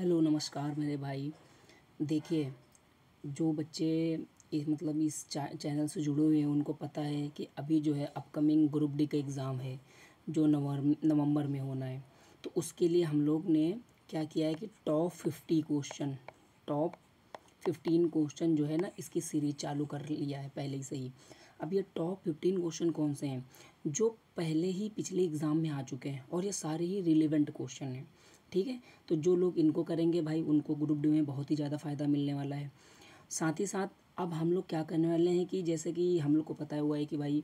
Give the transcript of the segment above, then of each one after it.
Hello नमस्कार मेरे भाई। देखिए, जो बच्चे इस चैनल से जुड़े हुए हैं उनको पता है कि अभी जो है अपकमिंग ग्रुप डी का एग्ज़ाम है जो नवंबर में होना है। तो उसके लिए हम लोग ने क्या किया है कि टॉप 15 क्वेश्चन जो है ना, इसकी सीरीज़ चालू कर लिया है पहले ही से ही। अब ये टॉप 15 क्वेश्चन कौन से हैं जो पहले ही पिछले एग्ज़ाम में आ चुके हैं, और ये सारे ही रिलेवेंट क्वेश्चन हैं। ठीक है, तो जो लोग इनको करेंगे भाई उनको ग्रुप डी में बहुत ही ज़्यादा फ़ायदा मिलने वाला है। साथ ही साथ अब हम लोग क्या करने वाले हैं कि जैसे कि हम लोग को पता हुआ है कि भाई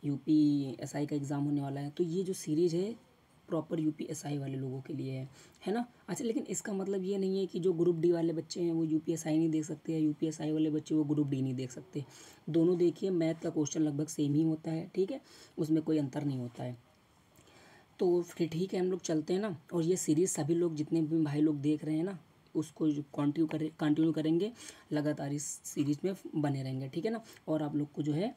यूपीएसआई का एग्ज़ाम होने वाला है, तो ये जो सीरीज़ है प्रॉपर यूपीएसआई वाले लोगों के लिए है ना। अच्छा, लेकिन इसका मतलब ये नहीं है कि जो ग्रुप डी वाले बच्चे हैं वो यूपीएसआई नहीं देख सकते, या यूपीएसआई वाले बच्चे वो ग्रुप डी नहीं देख सकते। दोनों देखिए, मैथ का क्वेश्चन लगभग सेम ही होता है। ठीक है, उसमें कोई अंतर नहीं होता है। तो फिर ठीक है, हम लोग चलते हैं ना। और ये सीरीज़ सभी लोग जितने भी भाई लोग देख रहे हैं ना, उसको कंटिन्यू करेंगे, लगातार इस सीरीज़ में बने रहेंगे। ठीक है ना। और आप लोग को जो है,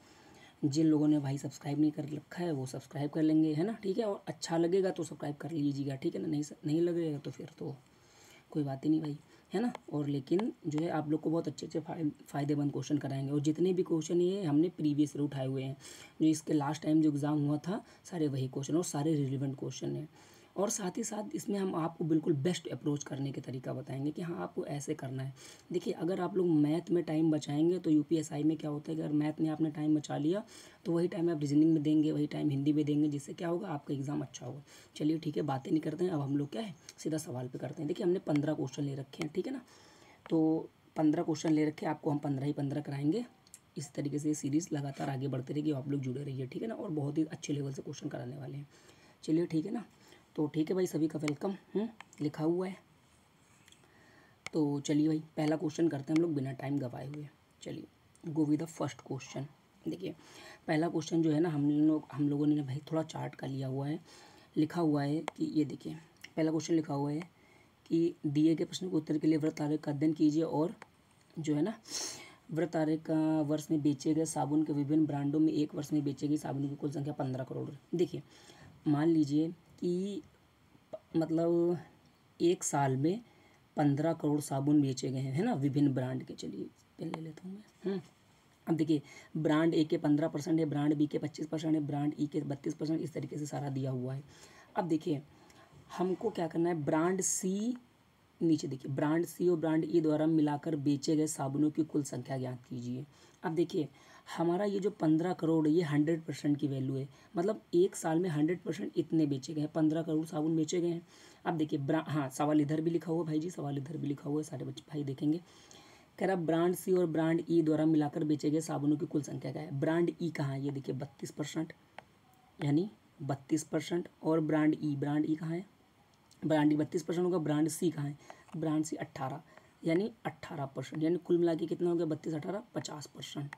जिन लोगों ने भाई सब्सक्राइब नहीं कर रखा है वो सब्सक्राइब कर लेंगे, है ना। ठीक है, और अच्छा लगेगा तो सब्सक्राइब कर लीजिएगा। ठीक है ना, नहीं लगेगा तो फिर तो कोई बात ही नहीं भाई, है ना। और लेकिन जो है आप लोग को बहुत अच्छे अच्छे फ़ायदेमंद क्वेश्चन कराएंगे, और जितने भी क्वेश्चन ये हमने प्रीवियस ईयर उठाए हुए हैं, जो इसके लास्ट टाइम जो एग्ज़ाम हुआ था, सारे वही क्वेश्चन और सारे रिलेवेंट क्वेश्चन हैं। और साथ ही साथ इसमें हम आपको बिल्कुल बेस्ट अप्रोच करने के तरीका बताएंगे कि हाँ आपको ऐसे करना है। देखिए, अगर आप लोग मैथ में टाइम बचाएंगे तो यूपीएसआई में क्या होता है कि अगर मैथ में आपने टाइम बचा लिया तो वही टाइम आप रीजनिंग में देंगे, वही टाइम हिंदी में देंगे, जिससे क्या होगा, आपका एग्ज़ाम अच्छा होगा। चलिए ठीक है, बातें नहीं करते हैं, अब हम लोग क्या है सीधा सवाल पे करते हैं। देखिए, हमने 15 क्वेश्चन ले रखे हैं। ठीक है ना, तो 15 क्वेश्चन ले रखे हैं, आपको हम 15 ही 15 कराएंगे। इस तरीके से ये सीरीज़ लगातार आगे बढ़ती रहेगी, आप लोग जुड़े रहिए। ठीक है ना, और बहुत ही अच्छे लेवल से क्वेश्चन कराने वाले हैं। चलिए ठीक है ना, तो ठीक है भाई, सभी का वेलकम लिखा हुआ है। तो चलिए भाई, पहला क्वेश्चन करते हैं हम लोग बिना टाइम गवाए हुए। चलिए go with the first question. देखिए, पहला क्वेश्चन जो है ना, हम लोगों ने भाई थोड़ा चार्ट का लिया हुआ है। लिखा हुआ है कि ये देखिए, पहला क्वेश्चन लिखा हुआ है कि दिए गए प्रश्न के उत्तर के लिए व्रत आरेख का अध्ययन कीजिए, और जो है ना, व्रत आरेख का वर्ष में बेचे गए साबुन के विभिन्न ब्रांडों में एक वर्ष में बेचे गए साबुन की कुल संख्या 15 करोड़। देखिए, मान लीजिए कि मतलब एक साल में 15 करोड़ साबुन बेचे गए हैं, है ना, विभिन्न ब्रांड के। चलिए पेन ले लेता हूँ मैं। अब देखिए, ब्रांड ए के 15% है, ब्रांड बी के 25% है, ब्रांड ई के 32%, इस तरीके से सारा दिया हुआ है। अब देखिए, हमको क्या करना है, ब्रांड सी, नीचे देखिए, ब्रांड सी और ब्रांड ई द्वारा मिलाकर बेचे गए साबुनों की कुल संख्या ज्ञात कीजिए। अब देखिए, हमारा ये जो 15 करोड़ है ये 100% की वैल्यू है, मतलब एक साल में 100% इतने बेचे गए हैं, 15 करोड़ साबुन बेचे गए हैं। अब देखिए, हाँ, सवाल इधर भी लिखा हुआ भाई जी, सवाल इधर भी लिखा हुआ है, सारे बच्चे भाई देखेंगे। कह रहा ब्रांड सी और ब्रांड ई द्वारा मिलाकर बेचे गए साबुनों की कुल संख्या क्या है। ब्रांड ई कहाँ है, ये देखिए 32%, यानी 32%। और ब्रांड ई कहाँ है, ब्रांड ई 32% होगा। ब्रांड सी कहाँ है, ब्रांड सी 18, यानी 18%, यानी कुल मिला के कितना हो गया, 32 18 50%।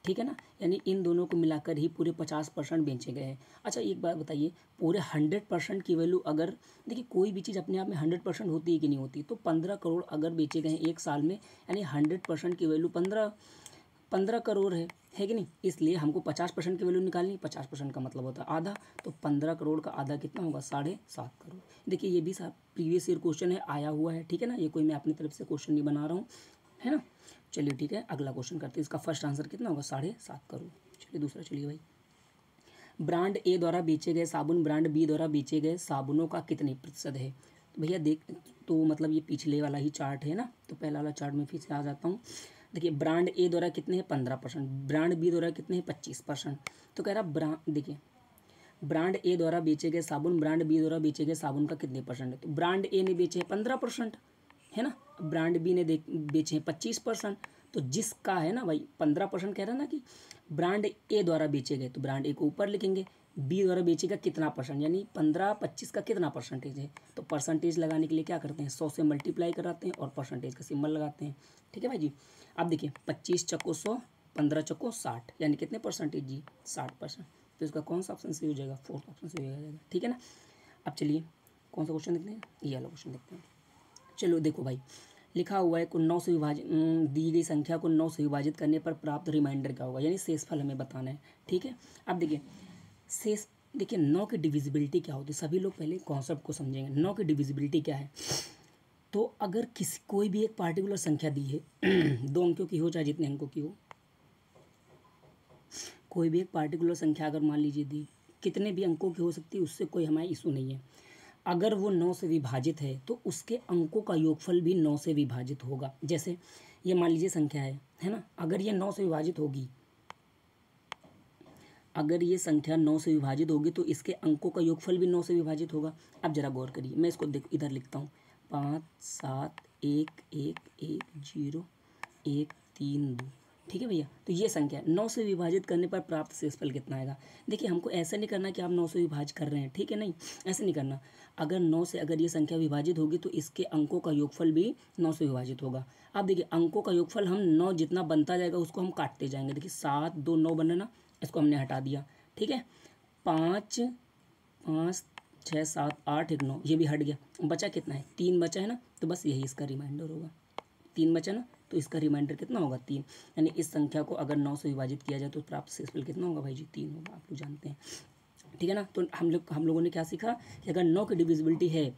ठीक है ना, यानी इन दोनों को मिलाकर ही पूरे 50% बेचे गए हैं। अच्छा, एक बात बताइए, पूरे 100% की वैल्यू, अगर देखिए कोई भी चीज़ अपने आप में 100% होती है कि नहीं होती, तो 15 करोड़ अगर बेचे गए हैं एक साल में, यानी 100% की वैल्यू 15 करोड़ है कि नहीं। इसलिए हमको 50% की वैल्यू निकालनी, 50% का मतलब होता है आधा, तो 15 करोड़ का आधा कितना होगा, 7.5 करोड़। देखिए, ये भी प्रीवियस ईयर क्वेश्चन है, आया हुआ है। ठीक है ना, ये कोई मैं अपनी तरफ से क्वेश्चन नहीं बना रहा हूँ, है ना। चलिए ठीक है, अगला क्वेश्चन करते हैं। इसका फर्स्ट आंसर कितना होगा, 7.5 करोड़। चलिए दूसरा, चलिए भाई, ब्रांड ए द्वारा बेचे गए साबुन ब्रांड बी द्वारा बेचे गए साबुनों का कितने प्रतिशत है। तो भैया देख, तो मतलब ये पिछले वाला ही चार्ट है ना, तो पहला वाला चार्ट में फिर से आ जाता हूँ। देखिए, ब्रांड ए द्वारा कितने हैं, 15%, ब्रांड बी द्वारा कितने हैं, 25%। तो कह रहा देखिए, ब्रांड ए द्वारा बेचे गए साबुन ब्रांड बी द्वारा बेचे गए साबुन का कितने परसेंट है। तो ब्रांड ए ने बेचे हैं 15%, है ना, ब्रांड बी ने बेचे हैं 25%। तो जिसका है ना भाई 15% कह रहा है ना कि ब्रांड ए द्वारा बेचे गए, तो ब्रांड ए को ऊपर लिखेंगे, बी द्वारा बेचेगा कितना परसेंट, यानी 15 25 का कितना परसेंटेज है। तो परसेंटेज लगाने के लिए क्या करते हैं, 100 से मल्टीप्लाई कराते हैं और परसेंटेज का सिंबल लगाते हैं। ठीक है भाई जी। अब देखिए, 25 चक्को 100, 15 चक्को 60, यानी कितने परसेंटेज जी, 60%। तो इसका कौन सा ऑप्शन सही हो जाएगा, फोर्थ ऑप्शन सही हो जाएगा। ठीक है ना। अब चलिए कौन सा क्वेश्चन देखते हैं, ये वाला क्वेश्चन देखते हैं। चलो देखो भाई, लिखा हुआ है को 9 से विभाजित, दी गई संख्या को 9 से विभाजित करने पर प्राप्त रिमाइंडर क्या होगा, यानी शेषफल हमें बताना है। ठीक है, अब देखिए शेष, देखिए 9 की डिविजिबिलिटी क्या होती है, सभी लोग पहले कॉन्सेप्ट को समझेंगे। 9 की डिविजिबिलिटी क्या है, तो अगर किसी कोई भी एक पार्टिकुलर संख्या दी है 2 अंकों की हो चाहे जितने अंकों की हो, कोई भी एक पार्टिकुलर संख्या अगर मान लीजिए दी, कितने भी अंकों की हो सकती है, उससे कोई हमारा इशू नहीं है। अगर वो 9 से विभाजित है तो उसके अंकों का योगफल भी 9 से विभाजित होगा। जैसे ये मान लीजिए संख्या है ना, अगर ये 9 से विभाजित होगी, अगर ये संख्या 9 से विभाजित होगी तो इसके अंकों का योगफल भी 9 से विभाजित होगा। अब जरा गौर करिए, मैं इसको इधर लिखता हूँ, 5 7 1 1 1 0 1 3 2। ठीक है भैया, तो ये संख्या 9 से विभाजित करने पर प्राप्त शेषफल कितना आएगा। देखिए हमको ऐसा नहीं करना कि आप 9 से विभाजित कर रहे हैं, ठीक है, नहीं ऐसे नहीं करना। अगर 9 से अगर ये संख्या विभाजित होगी तो इसके अंकों का योगफल भी 9 से विभाजित होगा। अब देखिए अंकों का योगफल हम 9 जितना बनता जाएगा उसको हम काटते जाएंगे। देखिए 7 2 9 बने ना, इसको हमने हटा दिया, ठीक है। 5 5 6 7 8 1 9, ये भी हट गया, बचा कितना है, 3 बचा है ना, तो बस यही इसका रिमाइंडर होगा। 3 बचा ना, तो इसका रिमाइंडर कितना होगा, 3। यानी इस संख्या को अगर 9 से विभाजित किया जाए तो प्राप्त शेषफल कितना होगा भाई जी, 3 होगा, आप लोग जानते हैं, ठीक है ना। तो हम लोगों ने क्या सीखा कि अगर 9 की डिविजिबिलिटी है,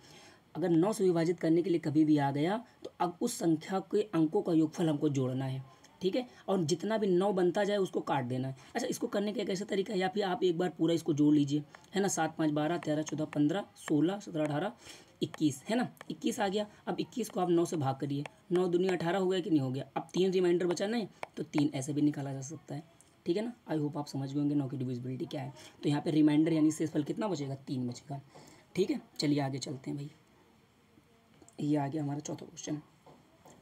अगर 9 से विभाजित करने के लिए कभी भी आ गया तो अब उस संख्या के अंकों का योगफल हमको जोड़ना है, ठीक है, और जितना भी 9 बनता जाए उसको काट देना है। अच्छा, इसको करने का एक ऐसा तरीका है, या फिर आप एक बार पूरा इसको जोड़ लीजिए, है ना, 7 5 12 13 14 15 16 17 18 21, है ना, 21 आ गया। अब 21 को आप 9 से भाग करिए, 9 दूनी 18 हो गया कि नहीं हो गया। अब 3 रिमाइंडर बचा ना, तो 3 ऐसे भी निकाला जा सकता है, ठीक है ना। आई होप आप समझ गए होंगे 9 की डिविजिबिलिटी क्या है। तो यहाँ पे रिमाइंडर यानी शेषफल कितना बचेगा, 3 बचेगा, ठीक है। चलिए आगे चलते हैं भाई, ये आ गया हमारा चौथा क्वेश्चन।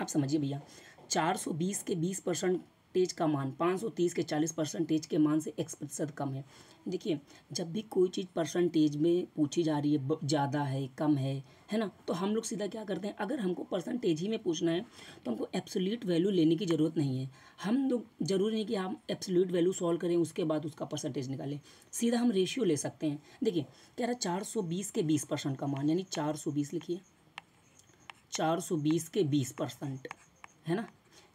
अब समझिए भैया, 420 के 20% का मान 530 के 40% के मान से x% कम है। देखिए जब भी कोई चीज़ परसेंटेज में पूछी जा रही है, ज़्यादा है कम है ना, तो हम लोग सीधा क्या करते हैं, अगर हमको परसेंटेज ही में पूछना है तो हमको एब्सोल्यूट वैल्यू लेने की ज़रूरत नहीं है। हम लोग ज़रूरी नहीं कि हम एब्सोल्यूट वैल्यू सॉल्व करें उसके बाद उसका परसेंटेज निकालें, सीधा हम रेशियो ले सकते हैं। देखिए कह रहा 420 के 20% का मान, यानी 420 लिखिए, 420 के 20%, है ना,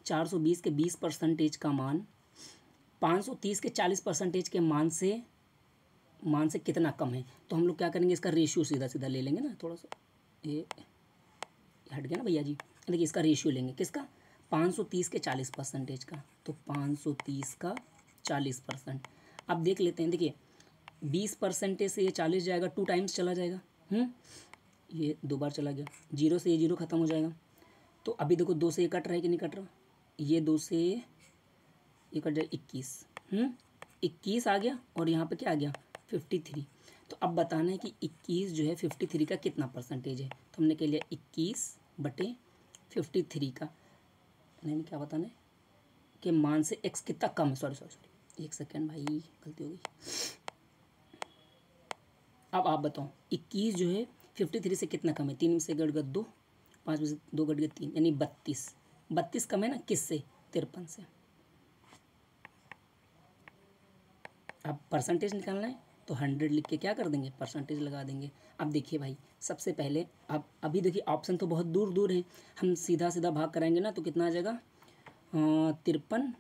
420 के 20% का मान 530 के 40% के मान से कितना कम है। तो हम लोग क्या करेंगे, इसका रेशियो सीधा सीधा ले लेंगे ना, थोड़ा सा ये हट गया ना भैया जी। देखिए इसका रेशियो लेंगे, किसका, 530 के 40% का, तो 530 का 40%। अब देख लेते हैं, देखिए 20% से ये 40 जाएगा, 2 टाइम्स चला जाएगा, ये 2 बार चला गया, 0 से ये 0 खत्म हो जाएगा। तो अभी देखो 2 से ये कट रहा है कि नहीं कट रहा, ये 2 से ये कट जाए 21, 21 आ गया, और यहाँ पे क्या आ गया 53। तो अब बताना है कि 21 जो है 53 का कितना परसेंटेज है। तो हमने कह लिया 21/53 का, नहीं क्या बताना है कि मान से x कितना कम है, सॉरी 1 सेकेंड भाई गलती हो गई। अब आप बताओ 21 जो है 53 से कितना कम है, 3 में से गट गया 2, 5 में से 2 गट गया 3, यानी 32 कम है ना, किससे, 53 से। अब परसेंटेज निकालना है तो 100 लिख के क्या कर देंगे, परसेंटेज लगा देंगे। अब देखिए भाई सबसे पहले, अब अभी देखिए ऑप्शन तो बहुत दूर दूर है, हम सीधा सीधा भाग कराएंगे ना तो कितना आ जाएगा, 53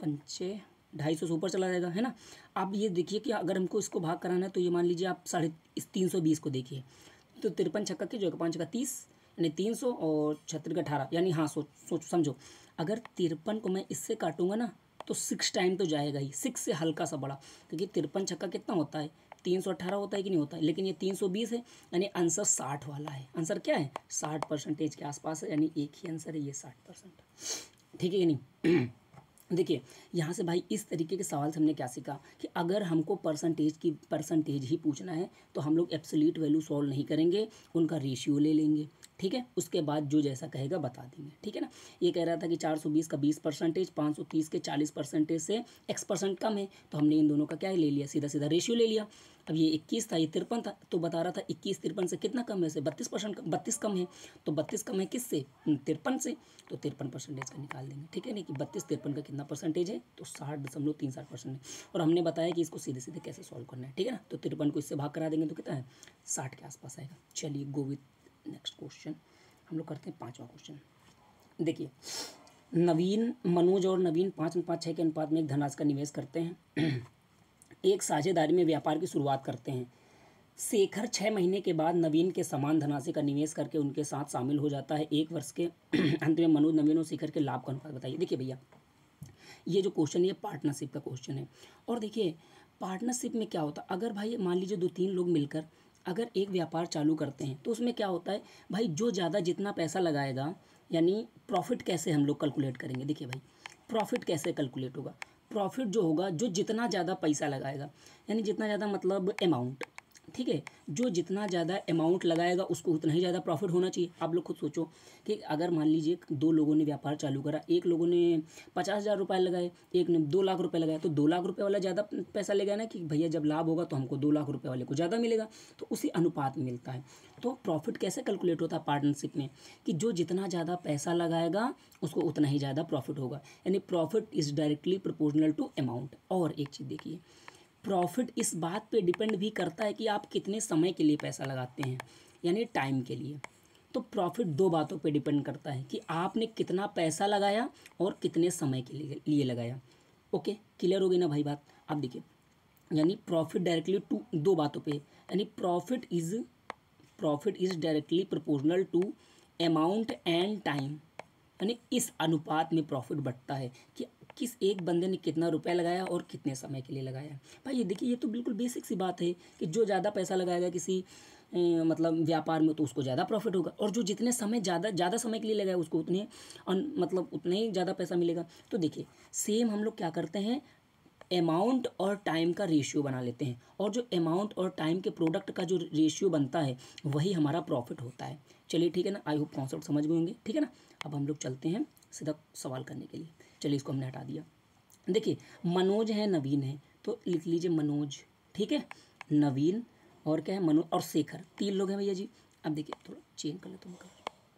पंचे 250 से ऊपर चला जाएगा, है ना। अब ये देखिए कि अगर हमको इसको भाग कराना है तो ये मान लीजिए आप 320 को देखिए, तो 53 छक्का की जो 5 का 30, यानी 300 और 76 का 18, यानी हाँ सोच समझो, अगर 53 को मैं इससे काटूंगा ना तो 6 टाइम तो जाएगा ही, 6 से हल्का सा बड़ा, क्योंकि 53 छक्का कितना होता है, 318 होता है कि नहीं होता है, लेकिन ये 320 है, यानी आंसर 60 वाला है। आंसर क्या है, 60% के आसपास है, यानी एक ही आंसर है ये 60%, ठीक है कि नहीं। देखिए यहाँ से भाई इस तरीके के सवाल से हमने क्या सीखा कि अगर हमको परसेंटेज ही पूछना है तो हम लोग एब्सोल्यूट वैल्यू सॉल्व नहीं करेंगे, उनका रेशियो ले लेंगे, ठीक है, उसके बाद जो जैसा कहेगा बता देंगे, ठीक है ना। ये कह रहा था कि 420 का 20%, 530 के 40% से x% कम है, तो हमने इन दोनों का क्या ले लिया, सीधा सीधा रेशियो ले लिया। अब ये 21 था, ये 53 था, तो बता रहा था 21 53 से कितना कम है, से 32 कम है, तो 32 कम है किससे, 53 से, तो 53% का निकाल देंगे, ठीक है नहीं, कि 32 53 का कितना परसेंटेज है, तो 60.34% है। और हमने बताया कि इसको सीधे सीधे कैसे सॉल्व करना है, ठीक है ना। तो 53 को इससे भाग करा देंगे तो कितना है, 60 के आसपास आएगा। चलिए गो विथ नेक्स्ट क्वेश्चन, हम लोग करते हैं 5वां क्वेश्चन। देखिए मनोज और नवीन 5:6 के अनुपात में एक धनराशि का निवेश करते हैं। एक साझेदारी में व्यापार की शुरुआत करते हैं। शेखर 6 महीने के बाद नवीन के समान धनराशि का निवेश करके उनके साथ शामिल हो जाता है। 1 वर्ष के अंत में मनोज, नवीन और शेखर के लाभ का अनुपात बताइए। देखिए भैया, ये जो क्वेश्चन है पार्टनरशिप का क्वेश्चन है। और देखिए पार्टनरशिप में क्या होता है, अगर भाई मान लीजिए 2-3 लोग मिलकर अगर एक व्यापार चालू करते हैं तो उसमें क्या होता है भाई, जो ज़्यादा जितना पैसा लगाएगा, यानी प्रॉफिट कैसे हम लोग कैलकुलेट करेंगे। देखिए भाई, प्रॉफिट कैसे कैलकुलेट होगा, प्रॉफिट जो होगा जो जितना ज़्यादा पैसा लगाएगा, यानी जितना ज़्यादा मतलब अमाउंट, ठीक है, जो जितना ज़्यादा अमाउंट लगाएगा उसको उतना ही ज़्यादा प्रॉफिट होना चाहिए। आप लोग खुद सोचो कि अगर मान लीजिए 2 लोगों ने व्यापार चालू करा, एक लोगों ने 50,000 रुपये लगाए, एक ने 2 लाख रुपए लगाए, तो 2 लाख रुपए वाला ज़्यादा पैसा लेगा ना, कि भैया जब लाभ होगा तो हमको 2 लाख रुपए वाले को ज़्यादा मिलेगा, तो उसी अनुपात में मिलता है। तो प्रॉफिट कैसे कैलकुलेट होता है पार्टनरशिप में, कि जो जितना ज़्यादा पैसा लगाएगा उसको उतना ही ज़्यादा प्रॉफिट होगा, यानी profit is directly proportional to amount. और एक चीज़ देखिए, प्रॉफिट इस बात पे डिपेंड भी करता है कि आप कितने समय के लिए पैसा लगाते हैं, यानी टाइम के लिए। तो प्रॉफिट 2 बातों पे डिपेंड करता है कि आपने कितना पैसा लगाया और कितने समय के लिए लगाया। ओके, क्लियर हो गई ना भाई बात। अब देखिए, यानी प्रॉफिट डायरेक्टली टू 2 बातों पे, यानी profit is directly proportional to amount and time, यानी इस अनुपात में प्रॉफिट बढ़ता है कि किस एक बंदे ने कितना रुपया लगाया और कितने समय के लिए लगाया। भाई ये देखिए, ये तो बिल्कुल बेसिक सी बात है कि जो ज़्यादा पैसा लगाएगा किसी मतलब व्यापार में तो उसको ज़्यादा प्रॉफिट होगा, और जो जितने समय ज़्यादा समय के लिए लगाए उसको उतने मतलब उतने ही ज़्यादा पैसा मिलेगा। तो देखिए सेम हम लोग क्या करते हैं, अमाउंट और टाइम का रेशियो बना लेते हैं, और जो अमाउंट और टाइम के प्रोडक्ट का जो रेशियो बनता है वही हमारा प्रॉफिट होता है। चलिए ठीक है ना, आई होप कॉन्सेप्ट समझ गए होंगे, ठीक है ना। अब हम लोग चलते हैं सीधा सवाल करने के लिए। चलिए इसको हमने हटा दिया। देखिए मनोज है, नवीन है, तो लिख लीजिए मनोज, ठीक है, नवीन और क्या है, मनोज और शेखर, 3 लोग हैं भैया जी। अब देखिए थोड़ा चेंज कर लेता हूँ,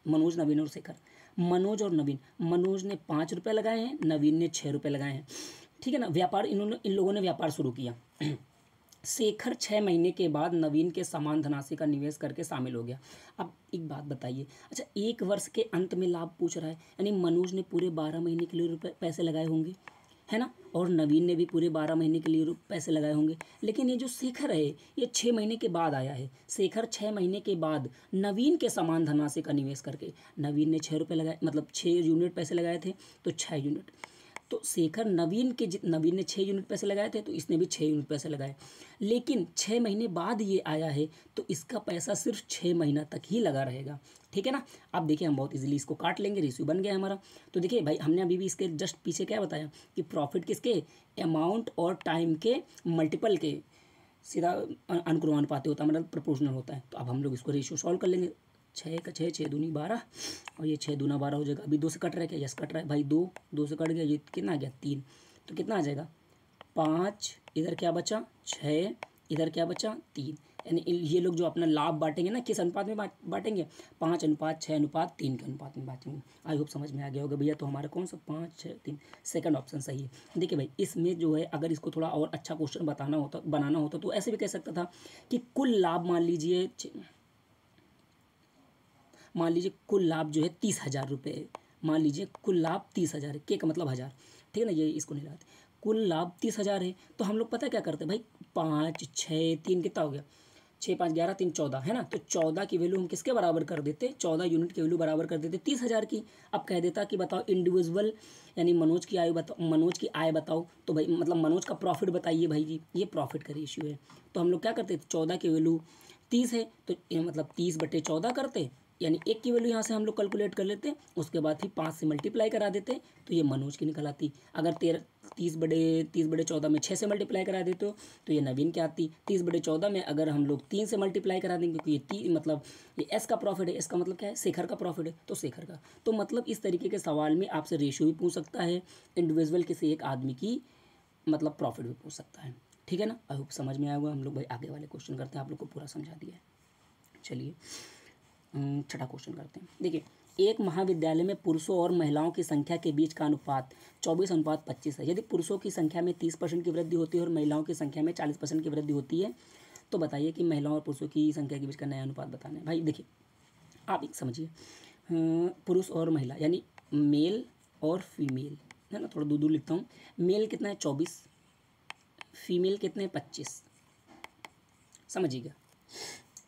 मनोज, नवीन और शेखर। मनोज और नवीन, मनोज ने 5 रुपये लगाए हैं, नवीन ने 6 रुपये लगाए हैं, ठीक है ना। व्यापार इन लोगों ने व्यापार शुरू किया। शेखर 6 महीने के बाद नवीन के समान धनराशि का निवेश करके शामिल हो गया। अब एक बात बताइए, अच्छा 1 वर्ष के अंत में लाभ पूछ रहा है, यानी मनोज ने पूरे 12 महीने के लिए पैसे लगाए होंगे, है ना, और नवीन ने भी पूरे 12 महीने के लिए पैसे लगाए होंगे। लेकिन ये जो शेखर है ये 6 महीने के बाद आया है। शेखर 6 महीने के बाद नवीन के समान धनराशि का निवेश करके, नवीन ने 6 रुपये लगाए, मतलब 6 यूनिट पैसे लगाए थे, तो 6 यूनिट, तो शेखर नवीन ने 6 यूनिट पैसे लगाए थे तो इसने भी 6 यूनिट पैसे लगाए। लेकिन 6 महीने बाद ये आया है तो इसका पैसा सिर्फ 6 महीना तक ही लगा रहेगा, ठीक है ना। अब देखिए हम बहुत इजीली इसको काट लेंगे, रेशियो बन गया हमारा। तो देखिए भाई हमने अभी भी इसके जस्ट पीछे क्या बताया कि प्रॉफिट किसके, अमाउंट और टाइम के मल्टीपल के सीधा अनुक्रमानुपाती होता है, मतलब प्रोपोर्शनल होता है। तो अब हम लोग इसको रेशियो सॉल्व कर लेंगे। 6 का 6, 6 दूनी 12, और ये 6 दूना 12 हो जाएगा। अभी 2 से कट रहा है क्या, यस कट रहा है भाई, 2 से कट गया, ये कितना आ गया 3, तो कितना आ जाएगा 5, इधर क्या बचा 6, इधर क्या बचा 3, यानी ये लोग जो अपना लाभ बांटेंगे ना किस अनुपात में बांटेंगे, 5:6:3 के अनुपात में बांटेंगे। आई होप समझ में आ गया होगा भैया। तो हमारा कौन सा 5:6:3 सेकंड ऑप्शन सही है। देखिए भाई इसमें जो है अगर इसको थोड़ा और अच्छा क्वेश्चन बनाना होता तो ऐसे भी कह सकता था कि कुल लाभ मान लीजिए कुल लाभ जो है 30,000 रुपये, मान लीजिए कुल लाभ 30,000 है, के का मतलब 1000, ठीक है ना, ये इसको नहीं लाते, कुल लाभ 30,000 है। तो हम लोग पता क्या करते हैं भाई, 5:6:3 कितना हो गया, 6, 5, 11, 3, 14 है ना, तो 14 की वैल्यू हम किसके बराबर कर देते, 14 यूनिट की वैल्यू बराबर कर देते 30,000 की। अब कह देता कि बताओ इंडिविजुअल, यानी मनोज की आय बताओ, तो भाई मतलब मनोज का प्रॉफिट बताइए भाई जी, ये प्रॉफिट का रेशियो है। तो हम लोग क्या करते, 14 की वैल्यू 30 है तो ये मतलब 30/14 करते, यानी 1 की वैल्यू यहाँ से हम लोग कैलकुलेट कर लेते, उसके बाद ही 5 से मल्टीप्लाई करा देते, तो ये मनोज की निकल आती। अगर 30/14 में 6 से मल्टीप्लाई करा देते हो तो ये नवीन की आती। 30/14 में अगर हम लोग 3 से मल्टीप्लाई करा देंगे, क्योंकि ये मतलब ये एस का प्रॉफिट है, इसका मतलब क्या है, शेखर का प्रॉफिट है, तो शेखर का। तो मतलब इस तरीके के सवाल में आपसे रेशियो भी पूछ सकता है, इंडिविजुअल किसी एक आदमी की मतलब प्रॉफिट भी पूछ सकता है, ठीक है ना। आई होप समझ में आया होगा। हम लोग भाई आगे वाले क्वेश्चन करते हैं, आप लोग को पूरा समझा दिया है। चलिए छठा क्वेश्चन करते हैं। देखिए एक महाविद्यालय में पुरुषों और महिलाओं की संख्या के बीच का अनुपात 24:25 है। यदि पुरुषों की संख्या में 30% की वृद्धि होती है और महिलाओं की संख्या में 40% की वृद्धि होती है, तो बताइए कि महिलाओं और पुरुषों की संख्या के बीच का नया अनुपात बताना है। भाई देखिए आप एक समझिए, पुरुष और महिला यानी मेल और फीमेल, है ना, थोड़ा दूर दूर लिखता हूँ। मेल कितना है 24, फीमेल कितने 25, समझिएगा।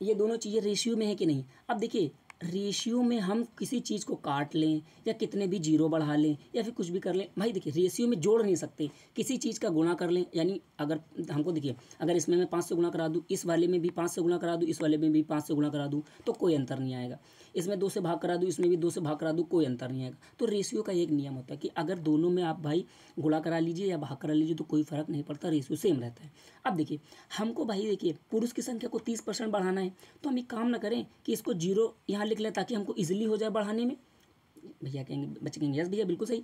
ये दोनों चीज़ें रेशियो में है कि नहीं। अब देखिए रेशियो में हम किसी चीज़ को काट लें या कितने भी जीरो बढ़ा लें या फिर कुछ भी कर लें, भाई देखिए रेशियो में जोड़ नहीं सकते, किसी चीज़ का गुणा कर लें। यानी अगर हमको देखिए, अगर इसमें मैं 5 से गुणा करा दूँ, इस वाले में भी 5 से गुणा करा दूँ, इस वाले में भी 5 से गुणा करा दूँ, तो कोई अंतर नहीं आएगा। इसमें 2 से भाग करा दूँ, इसमें भी 2 से भाग करा दूँ, कोई अंतर नहीं आएगा। तो रेशियो का एक नियम होता है कि अगर दोनों में आप भाई गुणा करा लीजिए या भाग करा लीजिए तो कोई फ़र्क नहीं पड़ता, रेशियो सेम रहता है। अब देखिए हमको भाई देखिए पुरुष की संख्या को 30% बढ़ाना है, तो हम एक काम ना करें कि इसको जीरो यहाँ लिख लें ताकि हमको ईजिली हो जाए बढ़ाने में। भैया कहेंगे, बच्चे कहेंगे यस भैया बिल्कुल सही।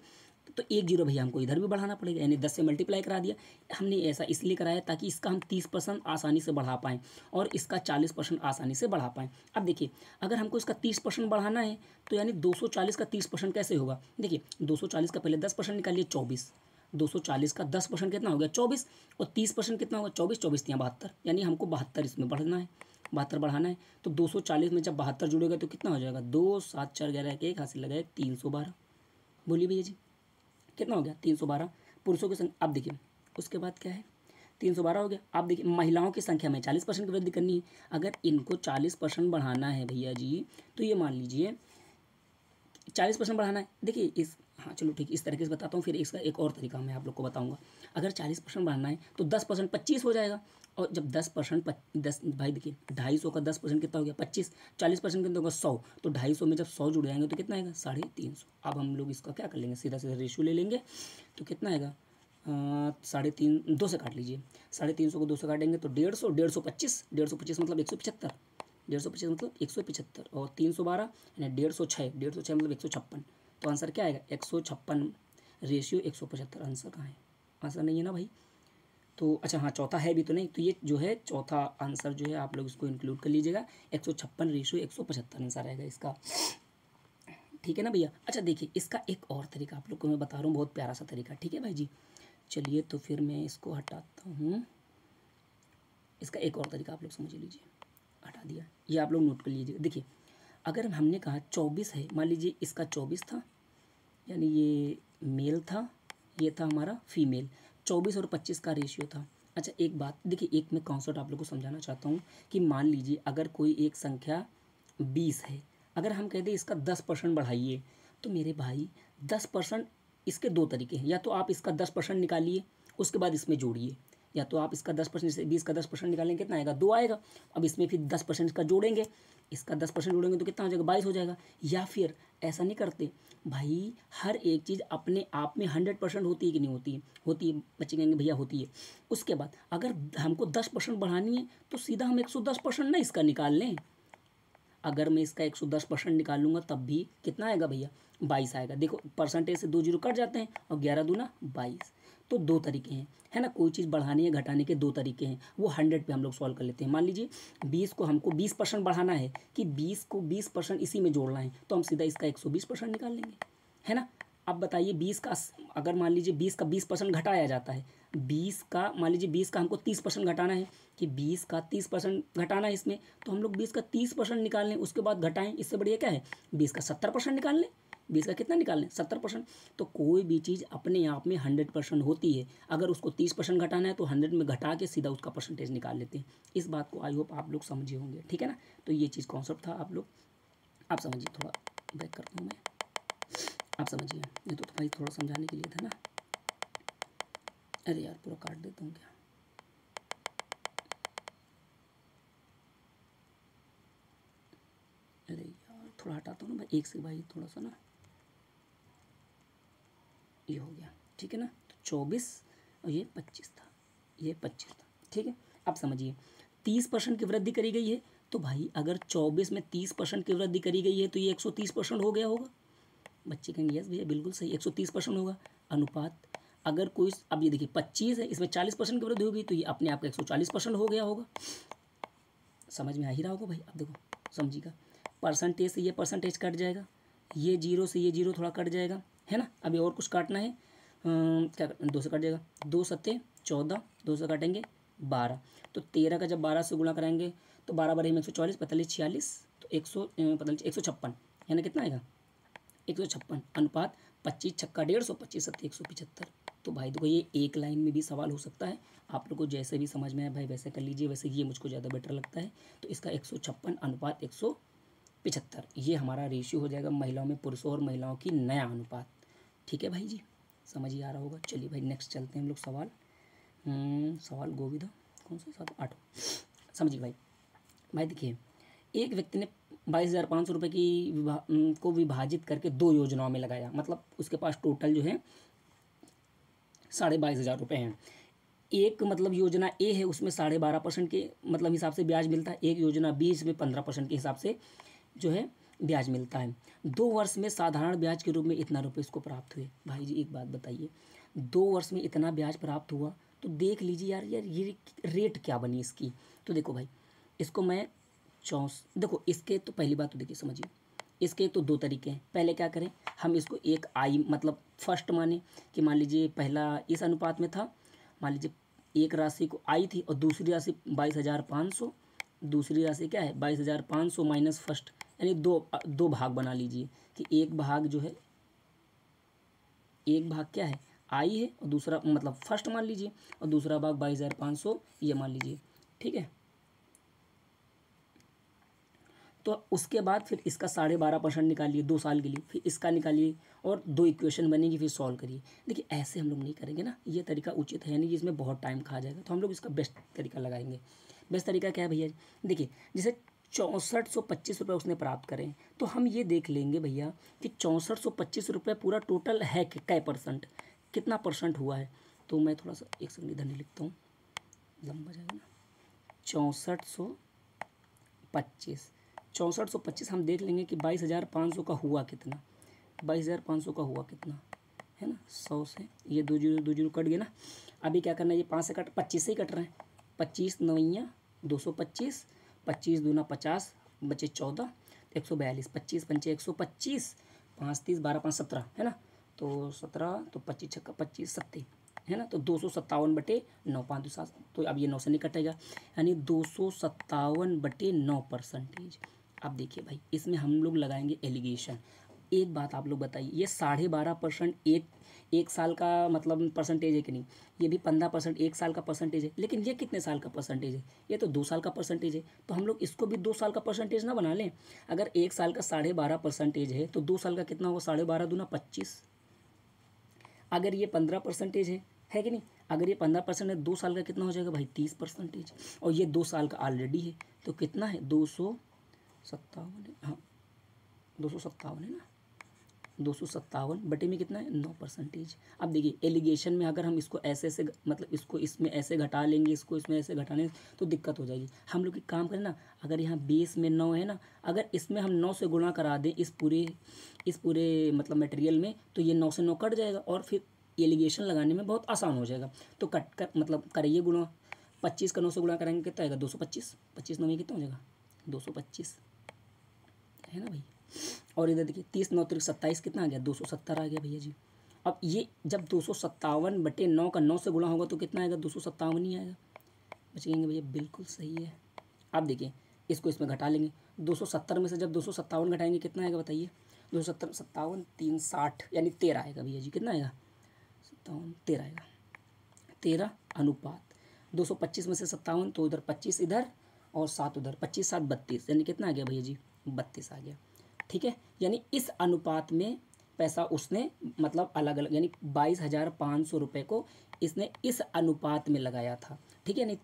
तो एक जीरो भैया हमको इधर भी बढ़ाना पड़ेगा, यानी 10 से मल्टीप्लाई करा दिया। हमने ऐसा इसलिए कराया ताकि इसका हम 30% आसानी से बढ़ा पाएँ और इसका 40% आसानी से बढ़ा पाएँ। अब देखिए अगर हमको इसका 30% बढ़ाना है तो यानी 240 का 30% कैसे होगा। देखिए 240 का पहले 10% निकालिए, 24। 240 का 10% कितना हो गया, 24। और 30% कितना होगा, 24 24 यहाँ 72, यानी हमको 72 इसमें बढ़ना है, 72 बढ़ाना है। तो 240 में जब 72 जुड़ेगा तो कितना हो जाएगा, 2 7 4 11 1 हासिल लगाए 312। बोलिए भैया जी कितना हो गया, 312 पुरुषों की संख्या। अब देखिए उसके बाद क्या है, 312 हो गया। अब देखिए महिलाओं की संख्या में 40% की वृद्धि करनी है। अगर इनको 40% बढ़ाना है भैया जी, तो ये मान लीजिए 40% बढ़ाना है। देखिए इस, हाँ चलो ठीक, इस तरीके से बताता हूँ, फिर इसका एक और तरीका मैं आप लोग को बताऊँगा। अगर 40% बढ़ाना है तो 10% 25 हो जाएगा। और जब 10% 10 भाई देखिए 250 का 10% कितना हो गया, 25। 40% कितना होगा, 100। तो 250 में जब 100 जुड़ जाएंगे तो कितना आएगा, 350। अब हम लोग इसका क्या कर लेंगे, सीधा सीधा रेशियो ले लेंगे। तो कितना आएगा, 3.5, 2 से काट लीजिए। 350 को 2 से काटेंगे तो 150, 150 150 मतलब 175। 150 मतलब 175 और 312 यानी 150 150 मतलब 156। तो आंसर क्या आएगा, 156 रेशियो 175। आंसर कहाँ है, आंसर नहीं है ना भाई। तो अच्छा हाँ चौथा है भी तो नहीं, तो ये जो है चौथा आंसर जो है आप लोग इसको इंक्लूड कर लीजिएगा, 156 रेशियो 175 आंसर आएगा इसका। ठीक है ना भैया। अच्छा देखिए इसका एक और तरीका आप लोग को मैं बता रहा हूँ, बहुत प्यारा सा तरीका। ठीक है भाई जी, चलिए तो फिर मैं इसको हटाता हूँ। इसका एक और तरीका आप लोग समझ लीजिए, हटा दिया, ये आप लोग नोट कर लीजिएगा। देखिए अगर हमने कहा 24 है, मान लीजिए इसका 24 था, यानी ये मेल था, ये था हमारा फीमेल, 24 और 25 का रेशियो था। अच्छा एक बात देखिए, एक मैं कॉन्सेप्ट आप लोग को समझाना चाहता हूँ कि मान लीजिए अगर कोई एक संख्या 20 है, अगर हम कहते हैं इसका 10% बढ़ाइए, तो मेरे भाई 10% इसके दो तरीके हैं। या तो आप इसका 10% निकालिए, उसके बाद इसमें जोड़िए, या तो आप इसका 10%, जैसे 20 का 10% निकालेंगे कितना आएगा, 2 आएगा। अब इसमें फिर 10% इसका जोड़ेंगे, इसका 10% जोड़ेंगे तो कितना हो जाएगा, 22 हो जाएगा। या फिर ऐसा नहीं करते भाई, हर एक चीज़ अपने आप में 100% होती है कि नहीं होती है, होती है। बच्चे कहेंगे भैया होती है। उसके बाद अगर हमको 10% बढ़ानी है तो सीधा हम 110% ना इसका निकाल लें। अगर मैं इसका 110% निकालूंगा तब भी कितना आएगा भैया, 22 आएगा। देखो परसेंटेज से 2 जीरो कट जाते हैं और 11 दूना 22। तो दो तरीके हैं, है ना, कोई चीज़ बढ़ाने या घटाने के दो तरीके हैं, वो 100 पे हम लोग सॉल्व कर लेते हैं। मान लीजिए 20 को हमको 20% बढ़ाना है कि 20 को 20% इसी में जोड़ना है, तो हम सीधा इसका 120% निकाल लेंगे, है ना। अब बताइए 20 का, अगर मान लीजिए 20 का 20% घटाया जाता है, 20 का मान लीजिए 20 का हमको 30% घटाना है कि 20 का 30% घटाना है इसमें, तो हम लोग 20 का 30% निकाल लें, उसके बाद घटाएं। इससे बढ़िया क्या है, 20 का 70% निकाल लें। 20 का कितना निकाल लें, 70%। तो कोई भी चीज़ अपने आप में 100% होती है, अगर उसको 30% घटाना है तो 100 में घटा के सीधा उसका परसेंटेज निकाल लेते हैं। इस बात को आई होप आप लोग समझे होंगे, ठीक है ना। तो ये चीज़ कॉन्सेप्ट था, आप लोग आप समझिए। थोड़ा बैक करता हूँ मैं, आप समझिए। ये तो भाई थोड़ा समझाने के लिए था ना। अरे यार पूरा काट देता हूँ क्या, अरे यार थोड़ा हटाता हूँ ना भाई, एक से भाई थोड़ा सा ना, ये हो गया, ठीक है ना। तो 24 और ये 25 था, ये 25 था, ठीक है। अब समझिए 30% की वृद्धि करी गई है, तो भाई अगर 24 में 30% की वृद्धि करी गई है तो ये 130% हो गया होगा। बच्चे कहेंगे यस भैया बिल्कुल सही, 130% होगा। अनुपात, अगर कोई, अब ये देखिए 25 है, इसमें 40% की वृद्धि होगी तो ये अपने आप का 140% हो गया होगा। समझ में आ ही रहा होगा भाई। अब देखो समझिएगा, परसेंटेज से ये परसेंटेज कट जाएगा, ये जीरो से ये जीरो थोड़ा कट जाएगा, है ना। अभी और कुछ काटना है, क्या 2 से कट जाएगा, 2 सत्ते 14, 2 से काटेंगे 12। तो 13 का जब 12 से गुणा कराएंगे तो 12 बारह में 140, 45 46, तो 156, यानी कितना आएगा 156। अनुपात 25 छक्का 150, 25 सत्ते 175। तो भाई देखो ये एक लाइन में भी सवाल हो सकता है, आप लोग को जैसे भी समझ में आए भाई वैसे कर लीजिए, वैसे ये मुझको ज़्यादा बेटर लगता है। तो इसका 156 अनुपात 175 ये हमारा रेशियो हो जाएगा महिलाओं में पुरुषों और महिलाओं की नया अनुपात। ठीक है भाई जी, समझ ही आ रहा होगा। चलिए भाई नेक्स्ट चलते हैं हम लोग सवाल। सवाल गोविंदा कौन सा 7 8 समझिए भाई। भाई देखिए, एक व्यक्ति ने 22,500 रुपये को विभाजित करके 2 योजनाओं में लगाया, मतलब उसके पास टोटल जो है 22,500 रुपये हैं। एक मतलब योजना ए है, उसमें 12.5% के मतलब हिसाब से ब्याज मिलता है। एक योजना बी, इसमें 15% के हिसाब से जो है ब्याज मिलता है। 2 वर्ष में साधारण ब्याज के रूप में इतना रुपये इसको प्राप्त हुए। भाई जी एक बात बताइए, 2 वर्ष में इतना ब्याज प्राप्त हुआ तो देख लीजिए यार ये रेट क्या बनी इसकी। तो देखो भाई, इसको मैं देखो इसके तो पहली बात तो देखिए समझिए, इसके तो 2 तरीके हैं। पहले क्या करें, हम इसको एक आई मतलब फर्स्ट माने कि मान लीजिए पहला इस अनुपात में था, मान लीजिए एक राशि को आई थी और दूसरी राशि 22,500, दूसरी राशि क्या है 22,500 माइनस फर्स्ट, यानी दो भाग बना लीजिए कि एक भाग जो है, एक भाग क्या है आई है और दूसरा मतलब फर्स्ट मान लीजिए, और दूसरा भाग 22,500 ये मान लीजिए। ठीक है, तो उसके बाद फिर इसका 12.5% निकालिए 2 साल के लिए, फिर इसका निकालिए और 2 इक्वेशन बनेगी, फिर सॉल्व करिए। देखिए ऐसे हम लोग नहीं करेंगे ना, ये तरीका उचित है नहीं, इसमें बहुत टाइम खा जाएगा। तो हम लोग इसका बेस्ट तरीका लगाएंगे। बेस्ट तरीका क्या है भैया, देखिए जैसे 6425 रुपये उसने प्राप्त करें, तो हम ये देख लेंगे भैया कि 6425 रुपये पूरा टोटल है कि कै परसेंट, कितना परसेंट हुआ है। तो मैं थोड़ा सा एक सेकंड इधर नहीं लिखता हूँ, लंबा जाएगा ना। 6425 हम देख लेंगे कि 22,500 का हुआ कितना, 22,500 का हुआ कितना है ना। 100 से ये 2 जीरो कट गए ना। अभी क्या करना है, ये 5 से 25 से ही कट रहे हैं। 25 9 225, 25 दूना 50 बचे 14, 142, 25 पंचे 125, 5 30 12 5 17 है ना। तो 17 तो 25 छक्का 25 70 है ना। तो 257/9 5 7, तो अब ये 9 से नहीं कटेगा, यानी 257/9%। अब देखिए भाई, इसमें हम लोग लगाएंगे एलिगेशन। एक बात आप लोग बताइए, ये 12.5% एक साल का मतलब परसेंटेज है कि नहीं, ये भी 15% एक साल का परसेंटेज है, लेकिन ये कितने साल का परसेंटेज है, ये तो 2 साल का परसेंटेज है। तो हम लोग इसको भी 2 साल का परसेंटेज ना बना लें। अगर एक साल का 12.5% है तो 2 साल का कितना होगा, 12.5 दूना 25। अगर ये 15% है कि नहीं, अगर ये 15% है 2 साल का कितना हो जाएगा भाई 30%, और ये 2 साल का ऑलरेडी है। तो कितना है 257, हाँ 257 है ना, 257 बटे में कितना है 9%। अब देखिए एलिगेशन में अगर हम इसको ऐसे ऐसे मतलब इसको इसमें ऐसे घटा लेंगे, इसको इसमें ऐसे घटा लेंगे तो दिक्कत हो जाएगी। हम लोग एक काम करें ना, अगर यहाँ बेस में 9 है ना, अगर इसमें हम 9 से गुणा करा दें इस पूरे मतलब मटेरियल में, तो ये 9 से 9 कट जाएगा और फिर एलिगेशन लगाने में बहुत आसान हो जाएगा। तो कट कर मतलब करिए गुणा, 25 का 9 से गुणा करेंगे कितना आएगा 225, 25 9 में कितना हो जाएगा 225 है ना भाई। और इधर देखिए 30 9 3 27 कितना आ गया 270 आ गया भैया जी। अब ये जब 257/9 का 9 से गुणा होगा तो कितना आएगा 257 ही आएगा। बचेंगे भैया, बिल्कुल सही है। अब देखिए इसको इसमें घटा लेंगे, 270 में से जब 257 घटाएंगे कितना आएगा बताइए, 270 57 3 60 यानी 13 आएगा भैया जी। कितना आएगा 57 13 आएगा, 13 अनुपात 225 में से 57, तो उधर 25 इधर और 7 उधर, 25 7 32, यानी कितना आ गया भैया जी 32 आ गया। ठीक है, यानी इस अनुपात में पैसा उसने मतलब अलग अलग, यानी 22,500 रुपये को इसने इस अनुपात में लगाया था। ठीक है, यानी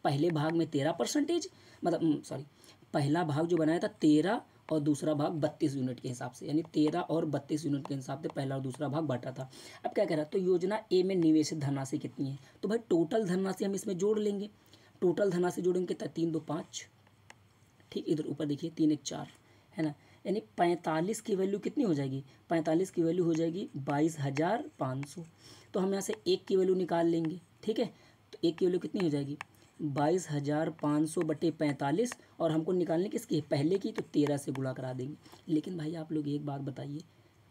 पहले भाग में 13% मतलब सॉरी, पहला भाग जो बनाया था 13 और दूसरा भाग 32 यूनिट के हिसाब से, यानी 13 और 32 यूनिट के हिसाब से पहला और दूसरा भाग बांटा था। अब क्या कह रहा है, तो योजना ए में निवेशित धनराशि कितनी है, तो भाई टोटल धनराशि हम इसमें जोड़ लेंगे। टोटल धनराशि जोड़ेंगे कितना 3 2 5, ठीक, इधर ऊपर देखिए 3 1 4 है ना, यानी 45 की वैल्यू कितनी हो जाएगी, 45 की वैल्यू हो जाएगी 22,500। तो हम यहाँ से 1 की वैल्यू निकाल लेंगे। ठीक है, तो 1 की वैल्यू कितनी हो जाएगी 22,500 बटे 45, और हमको निकालने किसकी है पहले की, तो 13 से गुणा करा देंगे। लेकिन भाई आप लोग एक बात बताइए,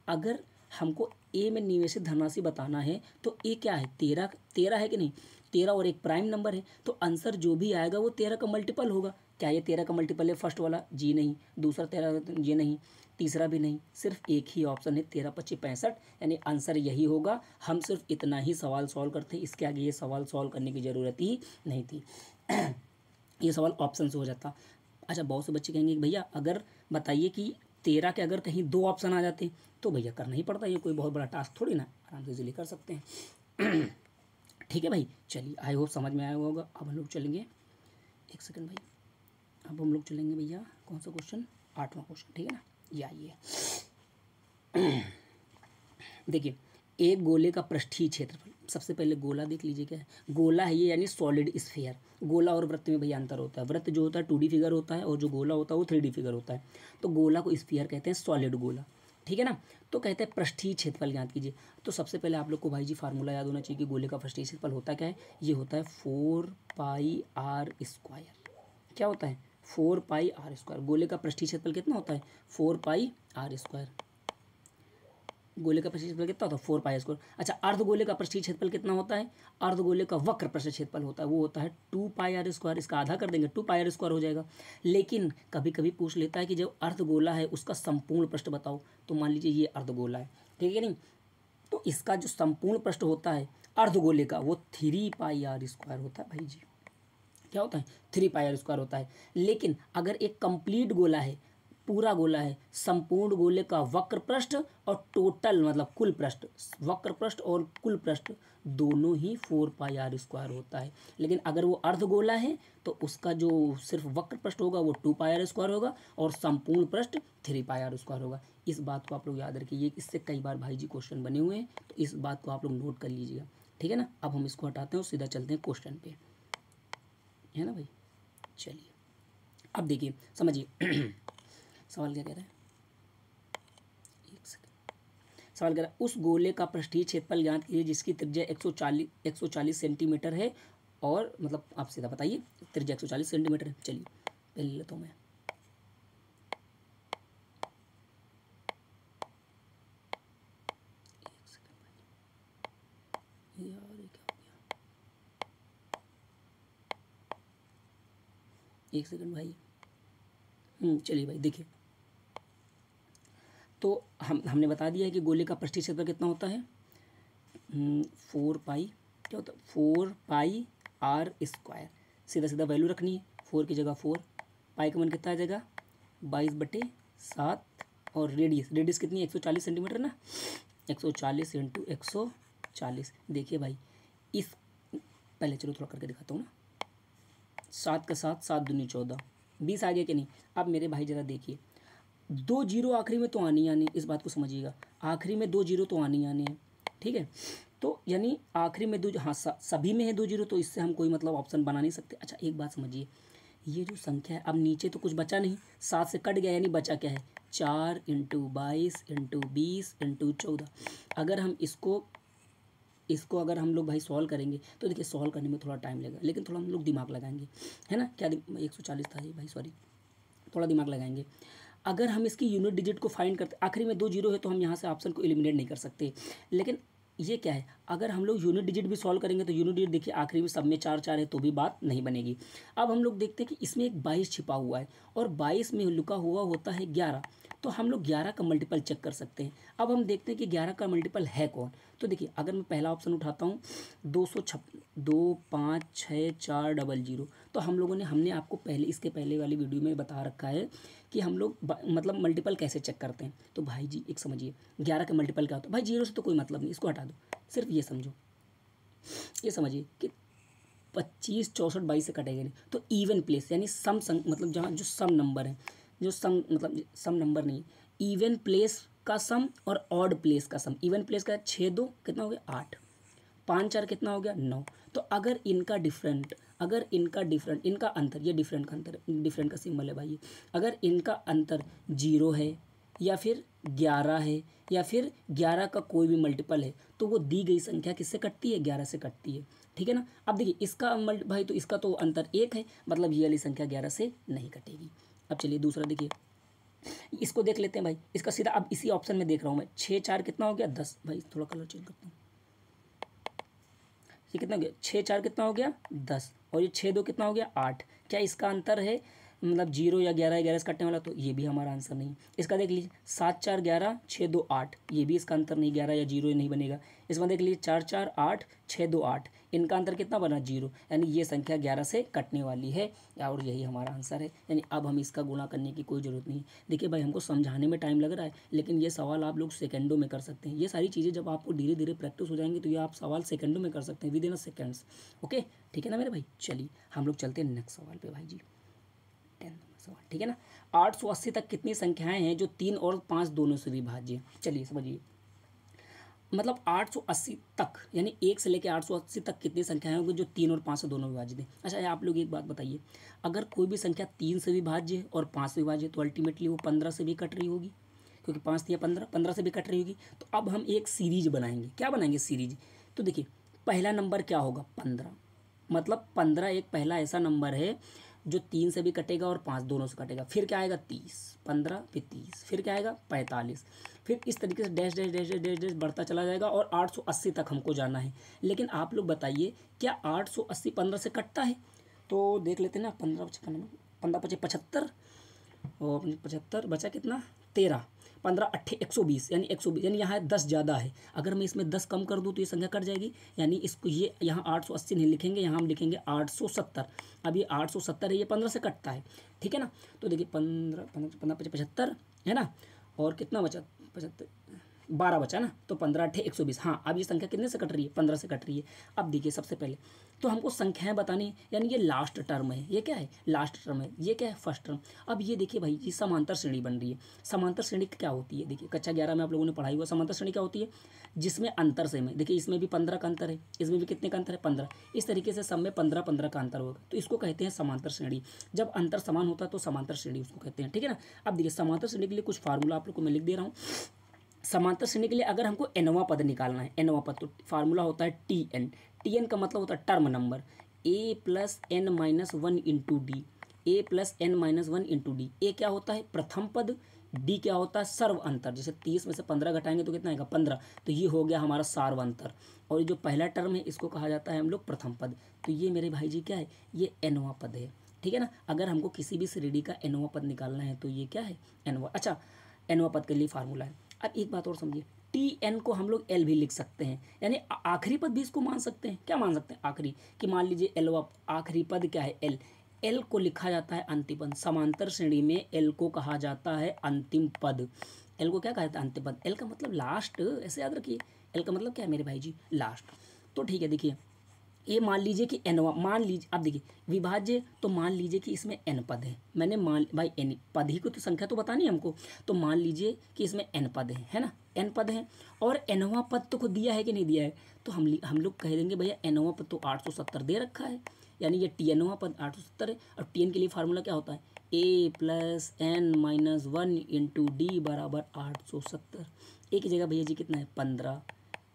अगर हमको ए में निवेशित धनराशि बताना है तो ए क्या है, 13 13 है कि नहीं, 13 और एक प्राइम नंबर है, तो आंसर जो भी आएगा वो 13 का मल्टीपल होगा। क्या ये 13 का मल्टीपल है फर्स्ट वाला? जी नहीं। दूसरा 13, जी नहीं। तीसरा भी नहीं। सिर्फ एक ही ऑप्शन है 13 25 65, यानी आंसर यही होगा। हम सिर्फ इतना ही सवाल सॉल्व करते, इसके आगे ये सवाल सॉल्व करने की ज़रूरत ही नहीं थी। ये सवाल ऑप्शन से हो जाता। अच्छा, बहुत से बच्चे कहेंगे कि भैया अगर बताइए कि 13 के अगर कहीं 2 ऑप्शन आ जाते तो भैया करना ही पड़ता, ये कोई बहुत बड़ा टास्क थोड़ी ना, आराम से इजीली कर सकते हैं। ठीक है भाई, चलिए आई होप समझ में आया होगा। अब हम लोग चलेंगे, एक सेकंड भाई, अब हम लोग चलेंगे भैया कौन सा क्वेश्चन, 8वां क्वेश्चन, ठीक है ना, ये आइए। देखिए, एक गोले का पृष्ठीय क्षेत्रफल, सबसे पहले गोला देख लीजिए क्या है। गोला है ये, यानी सॉलिड स्फीयर। गोला और वृत्त में भैया अंतर होता है। वृत्त जो होता है 2D फिगर होता है और जो गोला होता है वो 3D फिगर होता है। तो गोला को स्फीयर कहते हैं, सॉलिड गोला, ठीक है ना। तो कहते हैं पृष्ठीय क्षेत्रफल याद कीजिए। तो सबसे पहले आप लोग को भाई जी फार्मूला याद होना चाहिए कि गोले का पृष्ठीय क्षेत्रफल होता क्या है। ये होता है 4πr²। क्या होता है? 4πr²। गोले का पृष्ठीय क्षेत्रफल कितना होता है? 4πr²। गोले का पृष्ठीय क्षेत्रफल कितना होता है? 4πr²। अच्छा, अर्धगोले का पृष्ठीय क्षेत्रफल कितना होता है? अर्धगोले का वक्र पृष्ठीय क्षेत्रफल होता है, वो होता है 2πr²। इसका आधा कर देंगे 2πr² हो जाएगा। लेकिन कभी कभी पूछ लेता है कि जो अर्धगोला है उसका संपूर्ण पृष्ठ बताओ, तो मान लीजिए ये अर्धगोला है, ठीक है नहीं, तो इसका जो संपूर्ण पृष्ठ होता है अर्धगोले का वो 3πr² होता है भाई जी। क्या होता है? 3πr² होता है। लेकिन अगर एक कंप्लीट गोला है, पूरा गोला है, संपूर्ण गोले का वक्र पृष्ठ और टोटल मतलब कुल पृष्ठ, वक्र पृष्ठ और कुल पृष्ठ दोनों ही 4πr² होता है। लेकिन अगर वो अर्धगोला है तो उसका जो सिर्फ वक्र पृष्ठ होगा वो 2πr² होगा और संपूर्ण पृष्ठ 3πr² होगा। इस बात को आप लोग याद रखिए, इससे कई बार भाई जी क्वेश्चन बने हुए हैं, तो इस बात को आप लोग नोट कर लीजिएगा, ठीक है ना। अब हम इसको हटाते हैं और सीधा चलते हैं क्वेश्चन पे, है ना भाई। चलिए अब देखिए, समझिए। सवाल क्या कह रहा है, एक सेकंड। सवाल कह रहा है उस गोले का पृष्ठीय क्षेत्रफल ज्ञात कीजिए जिसकी त्रिज्या 140 सेंटीमीटर है, और मतलब आप सीधा बताइए त्रिज्या 140 सेंटीमीटर है। चलिए पहले लेता हूँ मैं, एक सेकंड भाई, यार ये क्या हो गया, एक सेकंड भाई। चलिए भाई देखिए, तो हमने बता दिया है कि गोले का पृष्ठीय क्षेत्रफल कितना होता है, 4π, क्या होता है 4πr²। सीधा सीधा वैल्यू रखनी है, 4 की जगह 4, पाई का मान कितना आ जाएगा 22/7, और रेडियस कितनी है 140 सेंटीमीटर ना, 140 × 140। देखिए भाई, इस पहले चलो थोड़ा करके दिखाता हूँ ना, 7 का 7, 7 दूनी 14, 20 आ गया कि नहीं। अब मेरे भाई ज़रा देखिए, 2 जीरो आखिरी में तो आनी आनी, इस बात को समझिएगा, आखिरी में 2 जीरो तो आनी आनी है, ठीक है। तो यानी आखिरी में 2, हाँ सभी में है 2 जीरो, तो इससे हम कोई मतलब ऑप्शन बना नहीं सकते। अच्छा एक बात समझिए, ये जो संख्या है, अब नीचे तो कुछ बचा नहीं, 7 से कट गया, यानी बचा क्या है 4 × 22 × 20 × 14। अगर हम इसको अगर हम लोग भाई सॉल्व करेंगे तो देखिए सॉल्व करने में थोड़ा टाइम लगेगा, लेकिन थोड़ा हम लोग दिमाग लगाएंगे, है ना। क्या 140 था ये भाई, सॉरी, थोड़ा दिमाग लगाएंगे। अगर हम इसकी यूनिट डिजिट को फाइंड करते, आखिरी में 2 जीरो है तो हम यहाँ से ऑप्शन को एलिमिनेट नहीं कर सकते। लेकिन ये क्या है, अगर हम लोग यूनिट डिजिट भी सॉल्व करेंगे तो यूनिट डिजिट देखिए आखिरी में सब में 4 4 है तो भी बात नहीं बनेगी। अब हम लोग देखते हैं कि इसमें एक 22 छिपा हुआ है और 22 में लुका हुआ होता है 11, तो हम लोग 11 का मल्टीपल चेक कर सकते हैं। अब हम देखते हैं कि 11 का मल्टीपल है कौन। तो देखिए अगर मैं पहला ऑप्शन उठाता हूँ 256 तो हम लोगों ने हमने आपको पहले इसके पहले वाली वीडियो में बता रखा है कि हम लोग मतलब मल्टीपल कैसे चेक करते हैं। तो भाई जी एक समझिए, 11 का मल्टीपल क्या होता है भाई, 0 से तो कोई मतलब नहीं, इसको हटा दो, सिर्फ ये समझो, ये समझिए कि 25 64 22 से कटेगा नहीं, तो इवन प्लेस यानी सम मतलब जहाँ जो सम नंबर है, जो सम मतलब सम नंबर नहीं, इवन प्लेस का सम और ऑड प्लेस का सम। इवन प्लेस का 6 2 कितना हो गया 8, 5 4 कितना हो गया 9। तो अगर इनका डिफरेंट, इनका अंतर, ये डिफरेंट का अंतर, डिफरेंट का सिंबल है भाई, अगर इनका अंतर 0 है या फिर 11 है या फिर 11 का कोई भी मल्टीपल है, तो वो दी गई संख्या किससे कटती है 11 से कटती है, ठीक है ना। अब देखिए इसका भाई, तो इसका तो अंतर 1 है, मतलब ये वाली संख्या 11 से नहीं कटेगी। अब चलिए दूसरा देखिए, इसको देख लेते हैं भाई, इसका सीधा अब इसी ऑप्शन में देख रहा हूँ मैं, 6 4 कितना हो गया 10, भाई थोड़ा कलर चेंज करता हूँ, ये कितना हो गया 6 4 कितना हो गया 10, और ये 6 2 कितना हो गया 8। क्या इसका अंतर है मतलब 0 या 11 11 से कटने वाला, तो ये भी हमारा आंसर नहीं। इसका देख लीजिए 7 4 11 6 2 8, ये भी इसका अंतर नहीं, 11 या 0 नहीं बनेगा। इसमें देख लीजिए 4 4 8 6 2 8, इनका अंतर कितना बना 0, यानी ये संख्या 11 से कटने वाली है, और यही हमारा आंसर है। यानी अब हम इसका गुणा करने की कोई ज़रूरत नहीं। देखिए भाई हमको समझाने में टाइम लग रहा है, लेकिन ये सवाल आप लोग सेकंडों में कर सकते हैं। ये सारी चीज़ें जब आपको धीरे धीरे प्रैक्टिस हो जाएंगी तो ये आप सवाल सेकंडों में कर सकते हैं, with in a seconds. Okay ठीक है ना मेरे भाई, चलिए हम लोग चलते हैं नेक्स्ट सवाल पे भाई जी, 10 नंबर सवाल, ठीक है ना। 880 तक कितनी संख्याएं हैं जो 3 और 5 दोनों से विभाज्य। चलिए समझिए, मतलब 880 तक यानी 1 से लेकर 880 तक कितनी संख्याएं होंगी जो 3 और 5 से दोनों विभाजित हैं। अच्छा आप लोग एक बात बताइए, अगर कोई भी संख्या 3 से विभाज्य है और 5 से विभाज्य है तो अल्टीमेटली वो 15 से भी कट रही होगी, क्योंकि 5 या 15 से भी कट रही होगी। तो अब हम एक सीरीज बनाएंगे, क्या बनाएंगे सीरीज। तो देखिए पहला नंबर क्या होगा 15, मतलब 15 एक पहला ऐसा नंबर है जो 3 से भी कटेगा और 5 दोनों से कटेगा। फिर क्या आएगा 30, 15 फिर 30, फिर क्या आएगा 45, फिर इस तरीके से dash dash dash dash dash बढ़ता चला जाएगा और 880 तक हमको जाना है। लेकिन आप लोग बताइए क्या 880 15 से कटता है। तो देख लेते हैं ना, 15 15 पचे 75 और 75 बचा कितना 13, 15 8 120, यानी 120, यानी यहाँ 10 ज़्यादा है। अगर मैं इसमें 10 कम कर दूँ तो ये संख्या कट जाएगी, यानी इसको ये यहाँ 880 नहीं लिखेंगे, यहाँ हम लिखेंगे 870। अब ये 870 है, ये 15 से कटता है, ठीक है ना। तो देखिए 15 15 75 है ना, और कितना बचा 75 12 बचा ना, तो 15 8 120। हाँ अब ये संख्या कितने से कट रही है 15 से कट रही है। अब देखिए सबसे पहले तो हमको संख्याएं बतानी है, यानी ये लास्ट टर्म है, ये क्या है लास्ट टर्म है, ये क्या है फर्स्ट टर्म। अब ये देखिए भाई ये समांतर श्रेणी बन रही है। समांतर श्रेणी क्या होती है, देखिए कक्षा 11 में आप लोगों ने पढ़ाई हुआ समांतर श्रेणी क्या होती है, जिसमें अंतर सेम है। देखिए इसमें भी 15 का अंतर है, इसमें भी कितने का अंतर है 15, इस तरीके से सब में 15 15 का अंतर होगा, तो इसको कहते हैं समांतर श्रेणी। जब अंतर समान होता है तो समांतर श्रेणी उसको कहते हैं, ठीक है ना। अब देखिए समांतर श्रेणी के लिए कुछ फार्मूला आप लोग को मैं लिख दे रहा हूँ। समांतर श्रेणी के लिए अगर हमको एनवा पद निकालना है, एनवा पद, तो फार्मूला होता है टी एन। टी एन का मतलब होता है term number, A plus N minus one into D, A plus N minus one into D. A क्या होता है प्रथम पद, डी क्या होता है सर्व अंतर, जैसे 30 में से 15 घटाएंगे तो कितना आएगा 15, तो ये हो गया हमारा सार्व अंतर। और जो पहला टर्म है इसको कहा जाता है हम लोग प्रथम पद। तो ये मेरे भाई जी क्या है, ये एनवा पद है, ठीक है ना। अगर हमको किसी भी श्रेणी का एनवा पद निकालना है तो ये क्या है एनवा। अच्छा एनवा पद के लिए फार्मूला है। अब एक बात और समझिए, टी एन को हम लोग एल भी लिख सकते हैं, यानी आखिरी पद भी इसको मान सकते हैं। क्या मान सकते हैं आखिरी, कि मान लीजिए एल आखिरी पद क्या है एल, एल को लिखा जाता है अंतिम पद। समांतर श्रेणी में एल को कहा जाता है अंतिम पद। एल को क्या कहा जाता है अंतिम पद, एल का मतलब लास्ट, ऐसे याद रखिए एल का मतलब क्या है मेरे भाई जी लास्ट। तो ठीक है देखिए ये मान लीजिए कि एनवा, मान लीजिए अब देखिए विभाज्य, तो मान लीजिए कि इसमें एन पद है, मैंने मान भाई एन पद ही को तो संख्या तो बतानी है हमको, तो मान लीजिए कि इसमें एन पद है ना, एन पद है और एनवा पद तो खुद दिया है कि नहीं दिया है, तो हम लोग कह देंगे भैया एनवा पद तो 870 दे रखा है, यानी ये टी एनवा पद 870 है। और टी एन के लिए फार्मूला क्या होता है A plus N minus one into D बराबर 870। एक ही जगह भैया जी कितना है 15,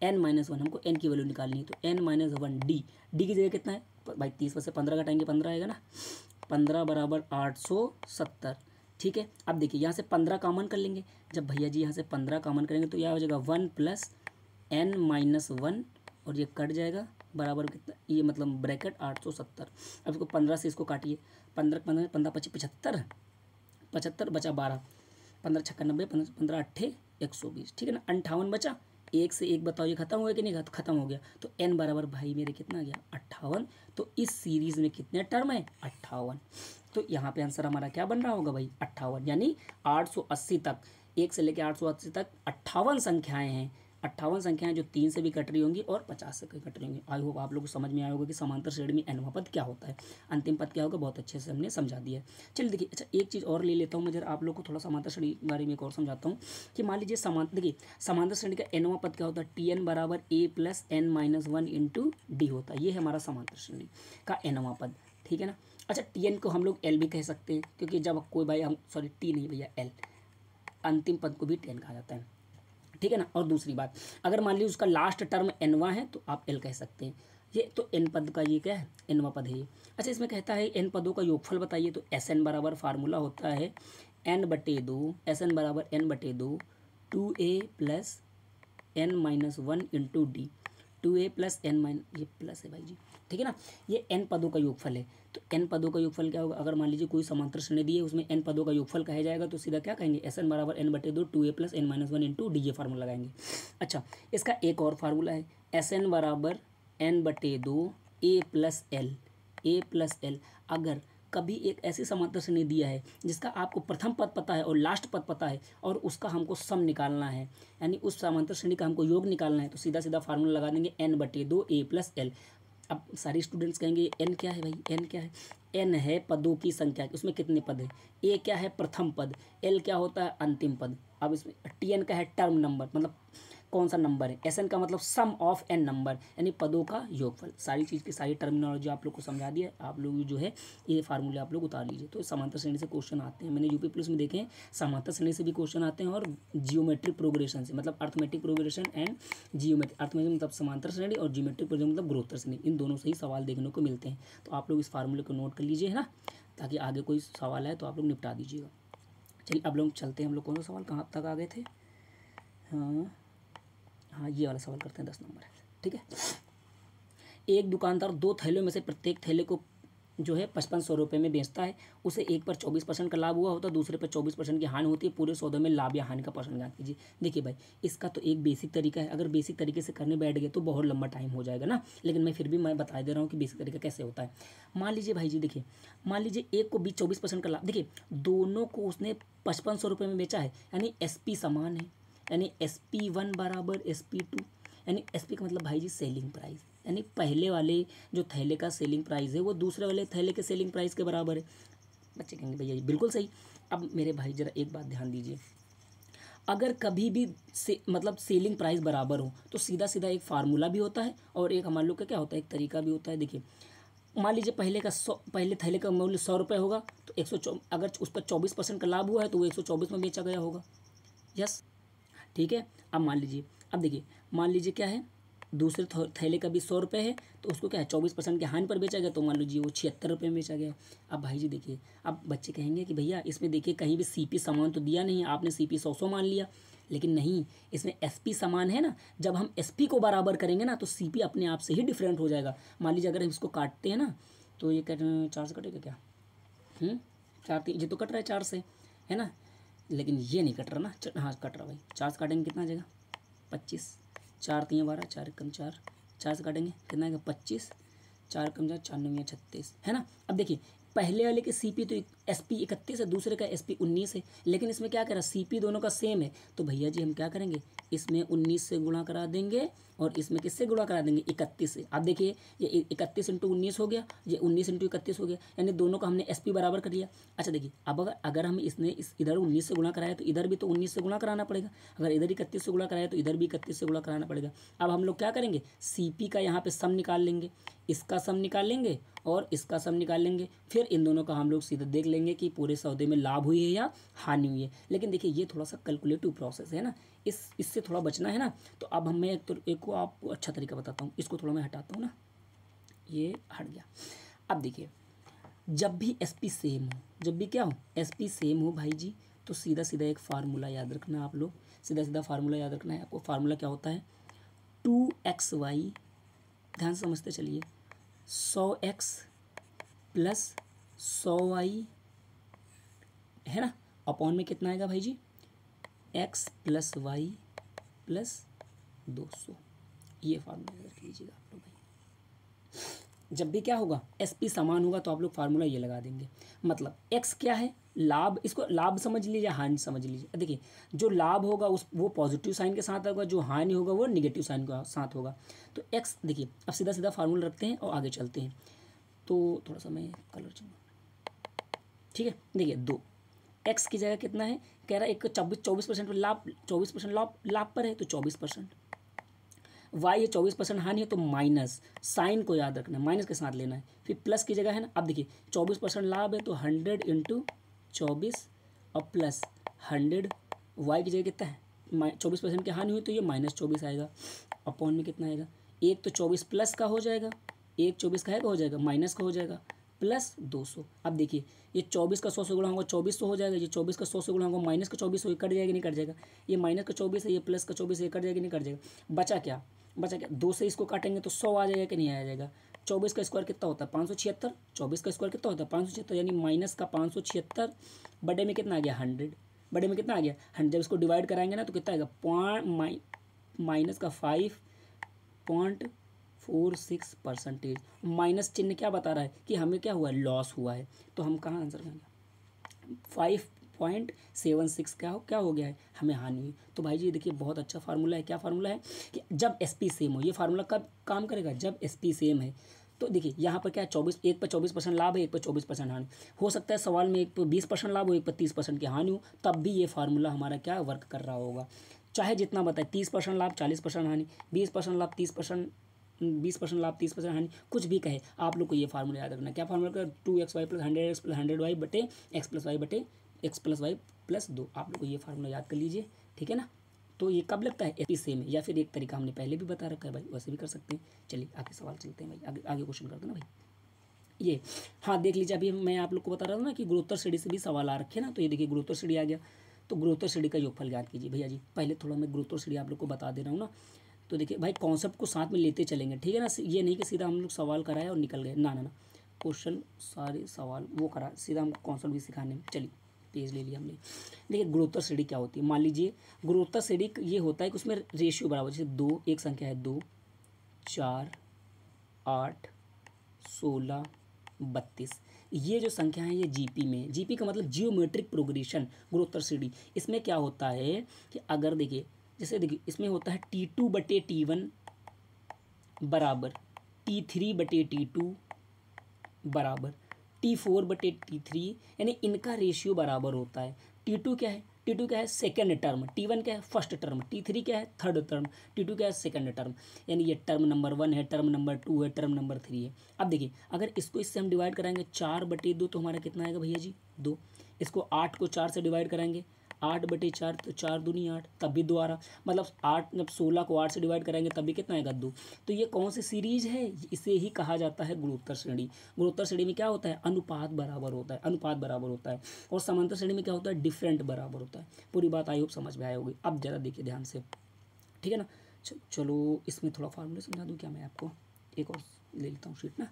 एन माइनस वन, हमको एन की वैल्यू निकालनी है, तो n minus one d, d की जगह कितना है भाई 30 में से 15 घटाएंगे 15 आएगा ना, 15 बराबर 870, ठीक है। अब देखिए यहाँ से 15 कॉमन कर लेंगे, जब भैया जी यहाँ से 15 कॉमन करेंगे तो यह हो जाएगा 1 प्लस एन माइनस वन, और ये कट जाएगा बराबर कितना, ये मतलब ब्रैकेट 870। अब इसको 15 से इसको काटिए, 15 15 15 25 75, 75 बचा 12, 15 छक्का 90, 15 अट्ठे 120, ठीक है ना। 58 बचा, एक से एक बताओ ये खत्म हो गया कि नहीं, खत्म हो गया। तो n बराबर भाई मेरे कितना आ गया 58। तो इस सीरीज में कितने टर्म है 58। तो यहाँ पे आंसर हमारा क्या बन रहा होगा भाई 58, यानी 880 तक, 1 से लेकर 880 तक 58 संख्याएं हैं, 58 संख्याएं जो 3 से भी कट रही होंगी और 50 से कट रही होंगी। आई होप आप लोगों को समझ में आया होगा कि समांतर श्रेणी में एनवा पद क्या होता है, अंतिम पद क्या होगा, बहुत अच्छे से हमने समझा दिया है। चलिए देखिए, अच्छा एक चीज़ और ले लेता हूँ मैं, जरा आप लोग को थोड़ा समांतर श्रेणी के बारे में एक और समझाता हूँ कि मान लीजिए देखिए समांतर श्रेणी का एनवा पद क्या होता है, टी एन बराबर A plus N minus one into D होता है, ये है हमारा समांतर श्रेणी का एनवा पद, ठीक है ना। अच्छा टी एन को हम लोग एल भी कह सकते हैं, क्योंकि जब कोई भाई हम सॉरी टी नहीं भैया एल, अंतिम पद को भी टी एन कहा जाता है, ठीक है ना। और दूसरी बात, अगर मान लीजिए उसका लास्ट टर्म एनवा है तो आप एल कह सकते हैं। ये तो एन पद का ये क्या है एनवा पद है ये। अच्छा इसमें कहता है एन पदों का योगफल बताइए, तो एस एन बराबर फार्मूला होता है n/2 SN बराबर n/2 2a plus n-1 into D. 2a plus n- ये प्लस है भाई जी, ठीक है ना। ये n पदों का योगफल है। तो n पदों का योगफल क्या होगा, अगर मान लीजिए कोई समांतर श्रेणी दी है उसमें n पदों का योगफल कहा जाएगा तो सीधा क्या कहेंगे, SN बराबर n/2 2a plus n-1 into D, ये फार्मूला लगाएंगे। अच्छा, इसका एक और फार्मूला है, SN बराबर n/2 a प्लस l। अगर कभी एक ऐसी समांतर श्रेणी दिया है जिसका आपको प्रथम पद पता है और लास्ट पद पता है और उसका हमको सम निकालना है, यानी उस समांतर श्रेणी का हमको योग निकालना है, तो सीधा सीधा फार्मूला लगा देंगे n/2 a प्लस l। अब सारे स्टूडेंट्स कहेंगे n क्या है भाई, n क्या है, n है पदों की संख्या, उसमें कितने पद है, a क्या है प्रथम पद, l क्या होता है अंतिम पद। अब इसमें tn का है टर्म नंबर, मतलब कौन सा नंबर है, SN का मतलब सम ऑफ n नंबर, यानी पदों का योगफल। सारी चीज़ की सारी टर्मिनोलॉजी आप लोग को समझा दिया, आप लोग जो है ये फार्मूले आप लोग उतार लीजिए। तो समांतर श्रेणी से क्वेश्चन आते हैं, मैंने यूपी पुलिस में देखे हैं, समांतर श्रेणी से भी क्वेश्चन आते हैं और जियोमेट्रिक प्रोग्रेशन से, मतलब arithmetic progression and geometric, arithmetic मतलब समांतर श्रेणी और जियोमेट्रिक प्रोग्रेशन मतलब गुणोत्तर श्रेणी, इन दोनों से ही सवाल देखने को मिलते हैं। तो आप लोग इस फार्मूले को नोट कर लीजिए, है ना, ताकि आगे कोई सवाल आए तो आप लोग निपटा दीजिएगा। चलिए अब लोग चलते हैं, हम लोग कौन सा सवाल कहाँ तक आ गए थे, हाँ ये वाला सवाल करते हैं 10 नंबर, ठीक है। एक दुकानदार 2 थैलों में से प्रत्येक थैले को जो है 5500 रुपये में बेचता है, उसे एक पर 24% का लाभ हुआ होता है, दूसरे पर 24% की हानि होती है, पूरे सौदे में लाभ या हानि का परसेंट ज्ञात कीजिए। देखिए भाई, इसका तो एक बेसिक तरीका है, अगर बेसिक तरीके से करने बैठ गए तो बहुत लंबा टाइम हो जाएगा ना, लेकिन मैं फिर भी मैं बता दे रहा हूँ कि बेसिक तरीका कैसे होता है। मान लीजिए भाई जी, देखिए मान लीजिए एक को 24% का लाभ, देखिए दोनों को उसने 5500 रुपये में बेचा है, यानी SP समान है, यानी SP1 बराबर SP2, यानी SP का मतलब भाई जी सेलिंग प्राइस, यानी पहले वाले जो थैले का सेलिंग प्राइस है वो दूसरे वाले थैले के सेलिंग प्राइस के बराबर है। बच्चे कहेंगे भैया ये बिल्कुल सही। अब मेरे भाई जरा एक बात ध्यान दीजिए, अगर कभी भी मतलब सेलिंग प्राइस बराबर हो तो सीधा सीधा एक फार्मूला भी होता है और एक हमारे लोग का क्या होता है, एक तरीका भी होता है। देखिए मान लीजिए पहले थैले का मूल्य 100 रुपये होगा तो 124, अगर उस पर 24% का लाभ हुआ है तो वो 124 में बेचा गया होगा। यस, ठीक है। अब मान लीजिए, अब देखिए मान लीजिए क्या है, दूसरे थैले का भी 100 रुपये है तो उसको क्या है 24% की हानि पर बेचा गया, तो मान लीजिए वो 76 रुपये में बेचा गया। अब भाई जी देखिए, अब बच्चे कहेंगे कि भैया इसमें देखिए कहीं भी CP समान तो दिया नहीं, आपने CP 100 मान लिया, लेकिन नहीं, इसमें SP समान है ना। जब हम SP को बराबर करेंगे ना तो CP अपने आप से ही डिफरेंट हो जाएगा। मान लीजिए अगर हम इसको काटते हैं ना तो ये 4 से कटेगा क्या, 4 ये तो कट रहा है 4 से, है ना, लेकिन ये नहीं कट रहा ना, हाँ कट रहा भाई, 4 से काटेंगे कितना आ जाएगा 25, 4 3 12, 4 कम 4, 4 से काटेंगे कितना आएगा 25, 4 कम 4 4 9 36, है ना। अब देखिए पहले वाले के CP तो SP 31 है, दूसरे का SP 19 है, लेकिन इसमें क्या करा CP दोनों का सेम है, तो भैया जी हम क्या करेंगे, इसमें 19 से गुणा करा देंगे और इसमें किससे गुणा करा देंगे 31 से। अब देखिए ये 31 इंटू 19 हो गया, ये 19 इंटू 31 हो गया, यानी दोनों का हमने SP बराबर कर लिया। अच्छा देखिए अब अगर हम इसने इधर 19 से गुणा कराया तो इधर भी तो 19 से गुणा कराना पड़ेगा, अगर इधर 31 से गुणा कराया तो इधर भी 31 से गुणा कराना पड़ेगा। अब हम लोग क्या करेंगे, CP का यहाँ पे सम निकाल लेंगे, इसका सम निकाल लेंगे और इसका सम निकाल लेंगे, फिर इन दोनों का हम लोग सीधा देख लेंगे कि पूरे सौदे में लाभ हुई है या हानि हुई है। लेकिन देखिए ये थोड़ा सा कैलकुलेटिव प्रोसेस है ना, इससे थोड़ा बचना है ना। तो अब मैं एक को आपको अच्छा तरीका बताता हूँ, इसको थोड़ा मैं हटाता हूँ ना, ये हट गया। अब देखिए जब भी SP सेम हो, जब भी क्या हो SP सेम हो भाई जी, तो सीधा सीधा एक फार्मूला याद रखना, आप लोग सीधा सीधा फार्मूला याद रखना है आपको। फार्मूला क्या होता है, 2xy, ध्यान से समझते चलिए, 100x प्लस 100y, है ना, अपॉन में कितना आएगा भाई जी x प्लस वाई प्लस 200। ये फार्मूला रख लीजिएगा आप लोग भाई। जब भी क्या होगा SP समान होगा तो आप लोग फार्मूला ये लगा देंगे, मतलब x क्या है लाभ, इसको लाभ समझ लीजिए, हानि समझ लीजिए। देखिए जो लाभ होगा वो पॉजिटिव साइन के साथ होगा, जो हानि होगा वो निगेटिव साइन के साथ होगा। तो x देखिए, अब सीधा सीधा फार्मूला रखते हैं और आगे चलते हैं। तो थोड़ा सा मैं कलर चूँगा, ठीक है। देखिए 2 x की जगह कितना है, कह रहा है एक 24% लाभ, 24% लाभ पर है तो 24%, y ये 24% हानि है तो माइनस, साइन को याद रखना है, माइनस के साथ लेना है, फिर प्लस की जगह है ना। अब देखिए 24% लाभ है तो 100 इंटू 24 और प्लस 100, y की जगह कितना है 24% की हानि हुई तो ये -24 आएगा, अपॉन में कितना आएगा, एक तो 24 प्लस का हो जाएगा, एक 24 का है का हो जाएगा माइनस का हो जाएगा, प्लस 200। अब देखिए ये 24 का 100 से गुणा होगा 2400 हो जाएगा, ये 24 का 100 से गुणा होगा माइनस का 2400, ये कट जाएगा नहीं कट जाएगा, ये माइनस का 24 है, ये प्लस का 24 है, ये कट जाएगा नहीं कट जाएगा। बचा क्या, बचा क्या, 2 से इसको काटेंगे तो 100 आ जाएगा कि नहीं आ जाएगा। 24 का स्क्वायर कितना होता है 576, 24 का स्क्वायर कितना होता है 576, यानी माइनस का 576 बड़े में कितना आ गया 100, बड़े में कितना आ गया 100। जब इसको डिवाइड कराएंगे ना तो कितना आएगा माइनस का 5.46%। माइनस चिन्ह क्या बता रहा है कि हमें क्या हुआ है, लॉस हुआ है। तो हम कहाँ आंसर करेंगे 5.76 क्या हो गया है, हमें हानि हुई। तो भाई जी देखिए बहुत अच्छा फार्मूला है। क्या फार्मूला है कि जब SP सेम हो, ये फार्मूला कब काम करेगा, जब SP सेम है। तो देखिए यहाँ पर क्या है 24, एक पर 24% लाभ है, एक पर 24% हानि हो सकता है। सवाल में एक पर 20% लाभ हो, एक पर 30% की हानि हो, तब भी ये फार्मूला हमारा क्या वर्क कर रहा होगा। चाहे जितना बताए 30% लाभ 40% हानि, 20% लाभ 20% लाभ 30% हानि, कुछ भी कहे, आप लोग को ये फार्मूला याद रखना। क्या फार्मूला का 2xy + 100x + 100y बटे x + y + 2। आप लोग को ये फार्मूला याद कर लीजिए, ठीक है ना। तो ये कब लगता है SP सेम है, या फिर एक तरीका हमने पहले भी बता रखा है भाई, वैसे भी कर सकते हैं। चलिए आगे सवाल चलते हैं भाई, आगे क्वेश्चन करते हैं ना भाई। ये हाँ देख लीजिए, अभी मैं आप लोग को बता रहा था ना कि गुणोत्तर श्रेणी से भी सवाल आ रखे ना। तो ये देखिए गुणोत्तर श्रेणी आ गया, तो गुणोत्तर श्रेणी का योगफल ज्ञात कीजिए भैया जी। पहले थोड़ा मैं गुणोत्तर श्रेणी आप लोग को बता दे रहा हूँ ना। तो देखिए भाई कॉन्सेप्ट को साथ में लेते चलेंगे, ठीक है ना। ये नहीं कि सीधा हम लोग सवाल कराए और निकल गए, ना ना ना, क्वेश्चन सारे सवाल वो करा, सीधा हमको कॉन्सेप्ट भी सिखाने में। चलिए पेज ले लिया हमने। देखिए गुणोत्तर श्रेणी क्या होती है, मान लीजिए गुणोत्तर श्रेणी ये होता है कि उसमें रेशियो बराबर, जैसे 2 एक संख्या है 2, 4, 8, 16, 32, ये जो संख्या है ये GP में, GP का मतलब जियोमेट्रिक प्रोग्रेशन गुणोत्तर श्रेणी। इसमें क्या होता है कि अगर देखिए जैसे देखिए इसमें होता है T2/T1 बराबर T3/T2 बराबर T4/T3, यानी इनका रेशियो बराबर होता है। T2 क्या है, T2 क्या है सेकेंड टर्म, T1 क्या है फर्स्ट टर्म, T3 क्या है थर्ड टर्म, T2 क्या है सेकेंड टर्म, यानी ये टर्म नंबर 1 है, टर्म नंबर 2 है, टर्म नंबर 3 है। अब देखिए अगर इसको इससे हम डिवाइड कराएंगे 4/2 तो हमारा कितना आएगा भैया जी 2। इसको 8 को 4 से डिवाइड कराएंगे 8/4 तो 4 दूनी 8, तब भी 2 आ रहा, मतलब 8 जब 16 को 8 से डिवाइड कराएंगे तब भी कितना आएगा 2। तो ये कौन सी सीरीज है, इसे ही कहा जाता है गुणोत्तर श्रेणी। गुणोत्तर श्रेणी में क्या होता है, अनुपात बराबर होता है, अनुपात बराबर होता है। और समांतर श्रेणी में क्या होता है, डिफरेंट बराबर होता है। पूरी बात आई होप समझ में आई होगी। अब जरा देखिए ध्यान से, ठीक है ना। चलो इसमें थोड़ा फार्मूला समझा दूँ क्या मैं आपको, एक और ले लेता हूँ शीट ना।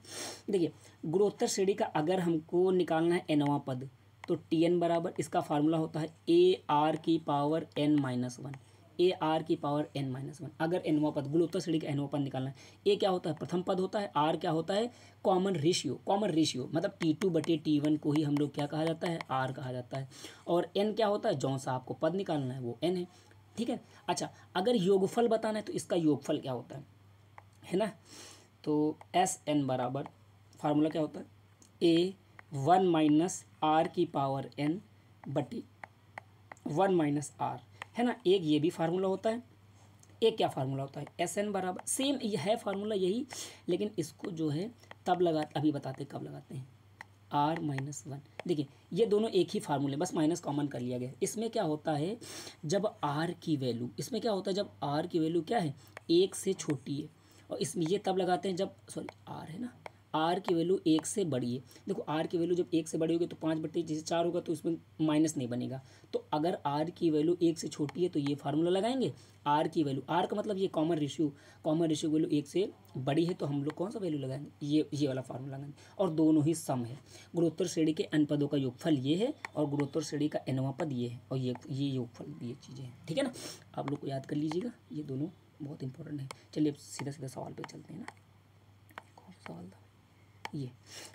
देखिए गुणोत्तर श्रेणी का अगर हमको निकालना है nवां पद, तो Tn बराबर इसका फार्मूला होता है AR की पावर n माइनस 1, AR की पावर n माइनस 1। अगर nवां पद, गुणोत्तर श्रेणी का nवां पद निकालना है, A क्या होता है प्रथम पद होता है, R क्या होता है कॉमन रेशियो, कॉमन रेशियो मतलब T2/T1 को ही हम लोग क्या कहा जाता है R कहा जाता है। और n क्या होता है, जौन सा आपको पद निकालना है वो n है, ठीक है। अच्छा अगर योगफल बताना है तो इसका योगफल क्या होता है ना। तो SN बराबर फार्मूला क्या होता है A1 माइनस R की पावर n बटी 1 माइनस R, है ना। एक ये भी फार्मूला होता है, एक क्या फार्मूला होता है SN बराबर, सेम ये है फार्मूला यही, लेकिन इसको जो है तब अभी बताते कब लगाते हैं R-1। देखिए ये दोनों एक ही फार्मूले, बस माइनस कॉमन कर लिया गया। इसमें क्या होता है जब R की वैल्यू, इसमें क्या होता है जब R की वैल्यू क्या है 1 से छोटी है, और इसमें ये तब लगाते हैं जब R है ना, R की वैल्यू 1 से बड़ी है। देखो R की वैल्यू जब 1 से बड़ी होगी तो 5/, जैसे 4 होगा तो इसमें माइनस नहीं बनेगा। तो अगर R की वैल्यू 1 से छोटी है तो ये फार्मूला लगाएंगे। R की वैल्यू, R का मतलब ये कॉमन रेशियो वैल्यू 1 से बड़ी है तो हम लोग कौन सा वैल्यू लगाएंगे, ये वाला फार्मूला लगाएंगे। और दोनों ही सम है। गुणोत्तर श्रेणी के n पदों का योगफल ये है और गुणोत्तर श्रेणी का nवां पद ये है, और ये योगफल ये चीज़ें हैं, ठीक है ना। आप लोग को याद कर लीजिएगा, ये दोनों बहुत इंपॉर्टेंट है। चलिए अब सीधा सीधा सवाल पे चलते हैं ना। कौन सा सवाल था ये,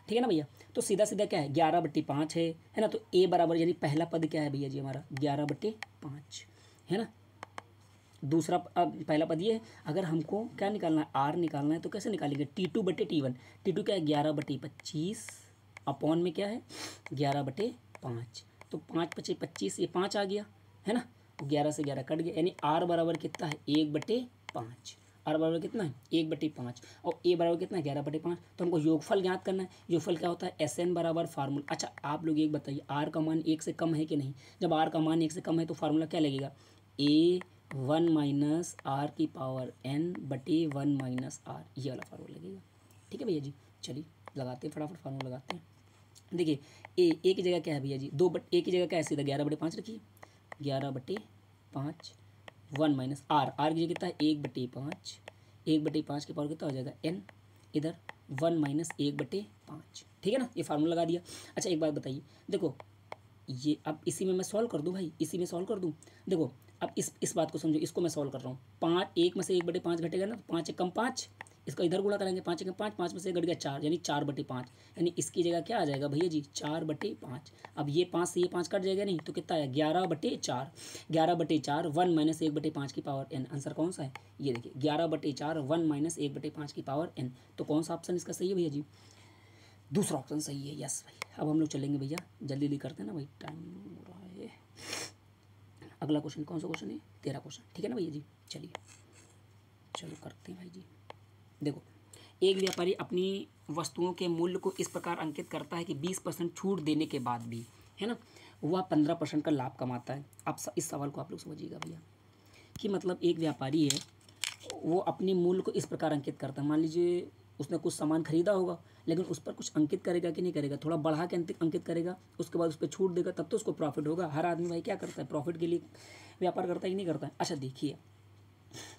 ठीक है ना भैया। तो सीधा सीधा क्या है 11/5 है ना। तो A बराबर यानी पहला पद क्या है भैया जी हमारा 11/5 है ना। दूसरा पहला पद ये है। अगर हमको क्या निकालना है R निकालना है तो कैसे निकालेंगे T2/T1, T2 क्या है 11/25 अपॉन में क्या है 11/5, तो 5×5 ये 5 आ गया है ना। 11 से 11 कट गया, यानी R बराबर कितना है 1/5, R बराबर कितना है 1/5, और A बराबर कितना है 11/5। तो हमको योगफल ज्ञात करना है। योगफल क्या होता है SN बराबर फार्मूला। अच्छा आप लोग एक बताइए R का मान 1 से कम है कि नहीं। जब R का मान 1 से कम है तो फार्मूला क्या लगेगा A1 माइनस R की पावर n बटे 1 माइनस R, ये वाला फार्मूला लगेगा, ठीक है भैया जी। चलिए लगाते हैं, फटाफट फार्मूला लगाते हैं। देखिए ए की जगह क्या है भैया जी, ए की जगह क्या है, सीधा 11/5 रखिए, 11/5 1 माइनस आर की जगह कितना है 1/5, 1/5 के पावर कितना हो जाएगा n, इधर 1 माइनस 1/5, ठीक है ना, ये फार्मूला लगा दिया। अच्छा एक बात बताइए, देखो ये अब इसी में मैं सॉल्व कर दूं भाई, इसी में सॉल्व कर दूं। देखो अब इस बात को समझो, इसको मैं सॉल्व कर रहा हूँ, 1 में से 1/5 घटेगा ना, तो 5 एकम 5, इसका इधर गुणा करेंगे, 5 एकम 5, 5 में से घट गया 4, यानी 4/5, यानी इसकी जगह क्या आ जाएगा भैया जी 4/5। अब ये 5 से ये 5 कट जाएगा नहीं, तो कितना है 11/4, 11/4 1 माइनस 1/5 की पावर n। आंसर कौन सा है, ये देखिए 11/4 1 माइनस 1/5 की पावर n। तो कौन सा ऑप्शन इसका सही है भैया जी, दूसरा ऑप्शन सही है, यस भाई। अब हम लोग चलेंगे भैया, जल्दी जल्दी करते हैं ना भाई, टाइम हो रहा है। अगला क्वेश्चन कौन सा क्वेश्चन है, 13 क्वेश्चन, ठीक है ना भैया जी, चलिए चलो करते हैं भाई जी। देखो एक व्यापारी अपनी वस्तुओं के मूल्य को इस प्रकार अंकित करता है कि 20% छूट देने के बाद भी, है ना, वह 15% का लाभ कमाता है। अब इस सवाल को आप लोग समझिएगा भैया, कि मतलब एक व्यापारी है, वो अपने मूल्य को इस प्रकार अंकित करता है। मान लीजिए उसने कुछ सामान खरीदा होगा, लेकिन उस पर कुछ अंकित करेगा कि नहीं करेगा, थोड़ा बढ़ा के अंकित करेगा, उसके बाद उस पर छूट देगा, तब तो उसको प्रॉफिट होगा। हर आदमी भाई क्या करता है, प्रॉफिट के लिए व्यापार करता है कि नहीं करता है। अच्छा देखिए,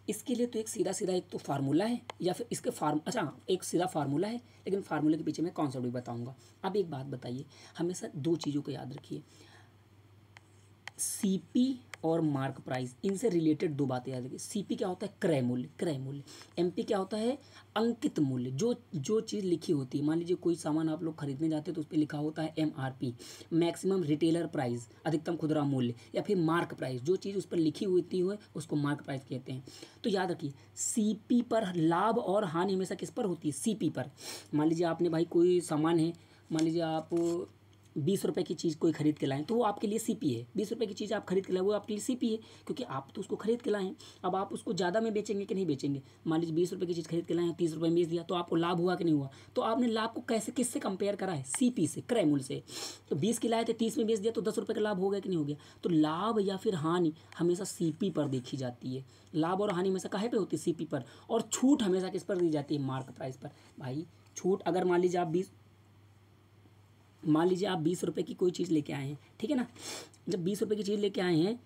इसके लिए तो एक सीधा सीधा एक तो फार्मूला है, या फिर इसके अच्छा एक सीधा फार्मूला है, लेकिन फार्मूले के पीछे मैं कॉन्सेप्ट भी बताऊंगा। अब एक बात बताइए, हमेशा दो चीज़ों को याद रखिए, सीपी और मार्क प्राइस, इनसे रिलेटेड दो बातें याद रखिए। सीपी क्या होता है, क्रय मूल्य, क्रय मूल्य। एमपी क्या होता है, अंकित मूल्य। जो चीज़ लिखी होती है, मान लीजिए कोई सामान आप लोग खरीदने जाते हैं तो उस पर लिखा होता है एमआरपी, मैक्सिमम रिटेलर प्राइस, अधिकतम खुदरा मूल्य, या फिर मार्क प्राइस। जो चीज़ उस पर लिखी होती है उसको मार्क प्राइस कहते हैं। तो याद रखिए, सीपी पर लाभ और हानि हमेशा किस पर होती है, सीपी पर। मान लीजिए आपने भाई कोई सामान है, मान लीजिए आप 20 रुपये की चीज़ कोई खरीद के लाएं, तो वो आपके लिए सीपी है। 20 रुपये की चीज़ आप खरीद के लाए, वो आपके लिए सीपी है, क्योंकि आप तो उसको खरीद के लाए हैं। अब आप उसको ज़्यादा में बेचेंगे कि नहीं बेचेंगे। मान लीजिए 20 रुपये की चीज़ खरीद के लाए, 30 रुपये में बेच दिया, तो आपको लाभ हुआ कि नहीं हुआ। तो आपने लाभ को कैसे किससे कंपेयर करा है, सीपी से, क्रय मूल्य से। तो 20 की लाए थे, 30 में बेच दिया, तो 10 रुपये का लाभ हो गया कि नहीं हो गया। तो लाभ या फिर हानि हमेशा सीपी पर देखी जाती है। लाभ और हानि हमेशा काहे पे होती है, सीपी पर। और छूट हमेशा किस पर दी जाती है, मार्क प्राइस पर। भाई छूट अगर मान लीजिए आप 20 रुपये की कोई चीज़ लेके आए हैं, ठीक है ना। जब 20 रुपये की चीज़ लेके आए हैं,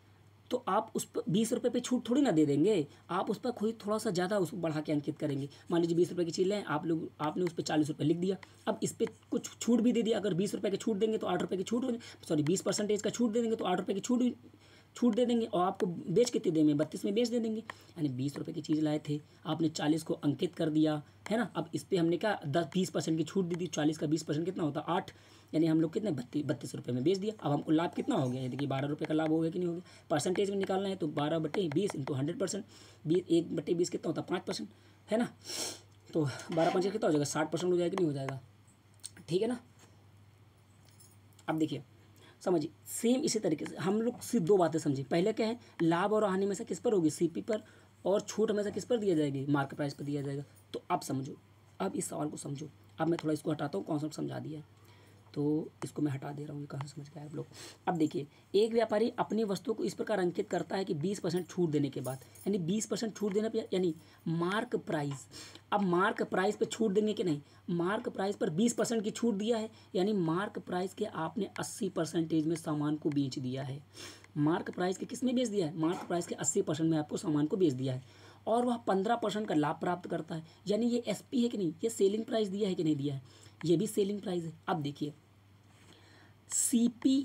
तो आप उस पर 20 रुपये पे छूट थोड़ी ना दे देंगे, आप उस पर खुद थोड़ा सा ज़्यादा उसको बढ़ा के अंकित करेंगे। मान लीजिए 20 रुपये की चीज़ लें, आपने उस पर 40 रुपये लिख दिया। अब इस पर कुछ छूट भी दे दिया। अगर 20 रुपये की छूट देंगे तो 8 रुपये की छूट हो, सॉरी 20% का छूट दे देंगे तो 8 रुपये की छूट दे देंगे, और आपको बेच कितने देंगे, 32 में बेच दे देंगे। यानी 20 रुपये की चीज़ लाए थे, आपने 40 को अंकित कर दिया, है ना। अब इस पर हमने क्या 20% की छूट दे दी, 40 का 20% कितना होता है 8, यानी हम लोग कितने 32 रुपये में बेच दिया। अब हमको लाभ कितना हो गया, ये देखिए 12 रुपये का लाभ हो गया कि नहीं हो गया। परसेंटेज में निकालना है तो 12/20 इंटू 100%, 1/20 कितना होता है 5%, है ना। तो 12×5 कितना हो जाएगा, 60% हो जाएगा कि नहीं हो जाएगा, ठीक है ना। अब देखिए समझिए, सेम इसी तरीके से हम लोग सिर्फ दो बातें समझें। पहले क्या है, लाभ और हानि में से किस पर होगी, सीपी पर, और छूट हमेशा किस पर दिया जाएगी, मार्केट प्राइस पर दिया जाएगा। तो अब समझो, अब इस सवाल को समझो। अब मैं थोड़ा इसको हटाता हूँ, कॉन्सेप्ट समझा दिया है तो इसको मैं हटा दे रहा हूँ, कहाँ समझ गए आप लोग। अब देखिए, एक व्यापारी अपनी वस्तु को इस प्रकार अंकित करता है कि 20% छूट देने के बाद, यानी 20% छूट देने पर, यानी मार्क प्राइस। अब मार्क प्राइस पे छूट देंगे कि नहीं, मार्क प्राइस पर 20% की छूट दिया है, यानी मार्क प्राइस के आपने 80% में सामान को बेच दिया है। मार्क प्राइस के किस में बेच दिया है, मार्क प्राइस के 80% में आपको सामान को बेच दिया है, और वह 15% का लाभ प्राप्त करता है। यानी ये एसपी है कि नहीं, ये सेलिंग प्राइस दिया है कि नहीं दिया है, ये भी सेलिंग प्राइस है। अब देखिए सीपी,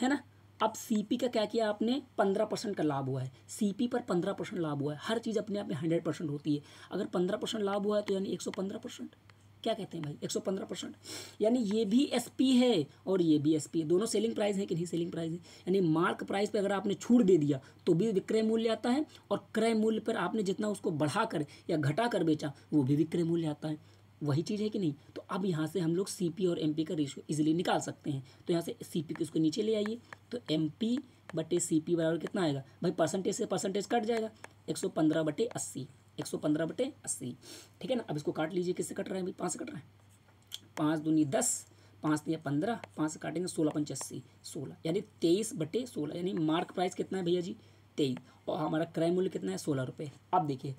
है ना। अब सीपी का क्या किया आपने, 15% का लाभ हुआ है, सीपी पर 15% लाभ हुआ है। हर चीज़ अपने आप में 100% होती है। अगर 15% लाभ हुआ है तो यानी 115%, क्या कहते हैं भाई 115%, यानी ये भी एसपी है और ये भी एसपी है। दोनों सेलिंग प्राइस है कि नहीं, सेलिंग प्राइस है। यानी मार्क प्राइस पे अगर आपने छूट दे दिया तो भी विक्रय मूल्य आता है, और क्रय मूल्य पर आपने जितना उसको बढ़ाकर या घटाकर बेचा वो भी विक्रय मूल्य आता है। वही चीज़ है कि नहीं। तो अब यहाँ से हम लोग सीपी और एमपी का रेशियो इजीली निकाल सकते हैं। तो यहाँ से सीपी को इसको नीचे ले आइए, तो एमपी बटे सीपी बराबर कितना आएगा भाई, परसेंटेज से परसेंटेज कट जाएगा, 115/80, 115/80, ठीक है ना। अब इसको काट लीजिए, किससे कट रहा है भाई, 5 से कट रहा है, 5 दूनी 10, 5 या 15, 5 से काटेंगे 16×5 = 16, यानी 23/16, यानी मार्क प्राइस कितना है भैया जी 23, और हमारा क्रय मूल्य कितना है 16 रुपये। अब देखिए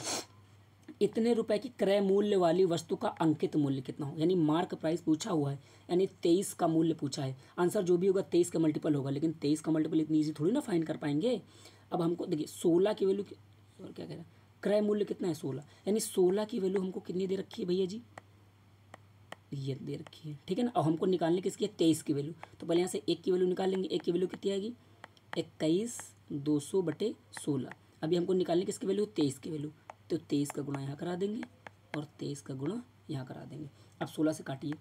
इतने रुपए की क्रय मूल्य वाली वस्तु का अंकित मूल्य कितना हो, यानी मार्क प्राइस पूछा हुआ है, यानी 23 का मूल्य पूछा है। आंसर जो भी होगा 23 का मल्टीपल होगा, लेकिन 23 का मल्टीपल इतनी ईजी थोड़ी ना फाइंड कर पाएंगे। अब हमको देखिए 16 की वैल्यू और क्या कह रहा है, क्रय मूल्य कितना है 16, यानी 16 की वैल्यू हमको कितनी दे रखी है भैया जी, ये दे रखी है, ठीक है ना। और हमको निकालने किसकी है, 23 की वैल्यू। तो पहले यहाँ से 1 की वैल्यू निकाल लेंगे, 1 की वैल्यू कितनी आएगी 21,200/16। अभी हमको निकालने किसकी वैल्यू, 23 की वैल्यू। तो 23 का गुणा यहाँ करा देंगे और 23 का गुणा यहाँ करा देंगे। अब 16 से काटिए,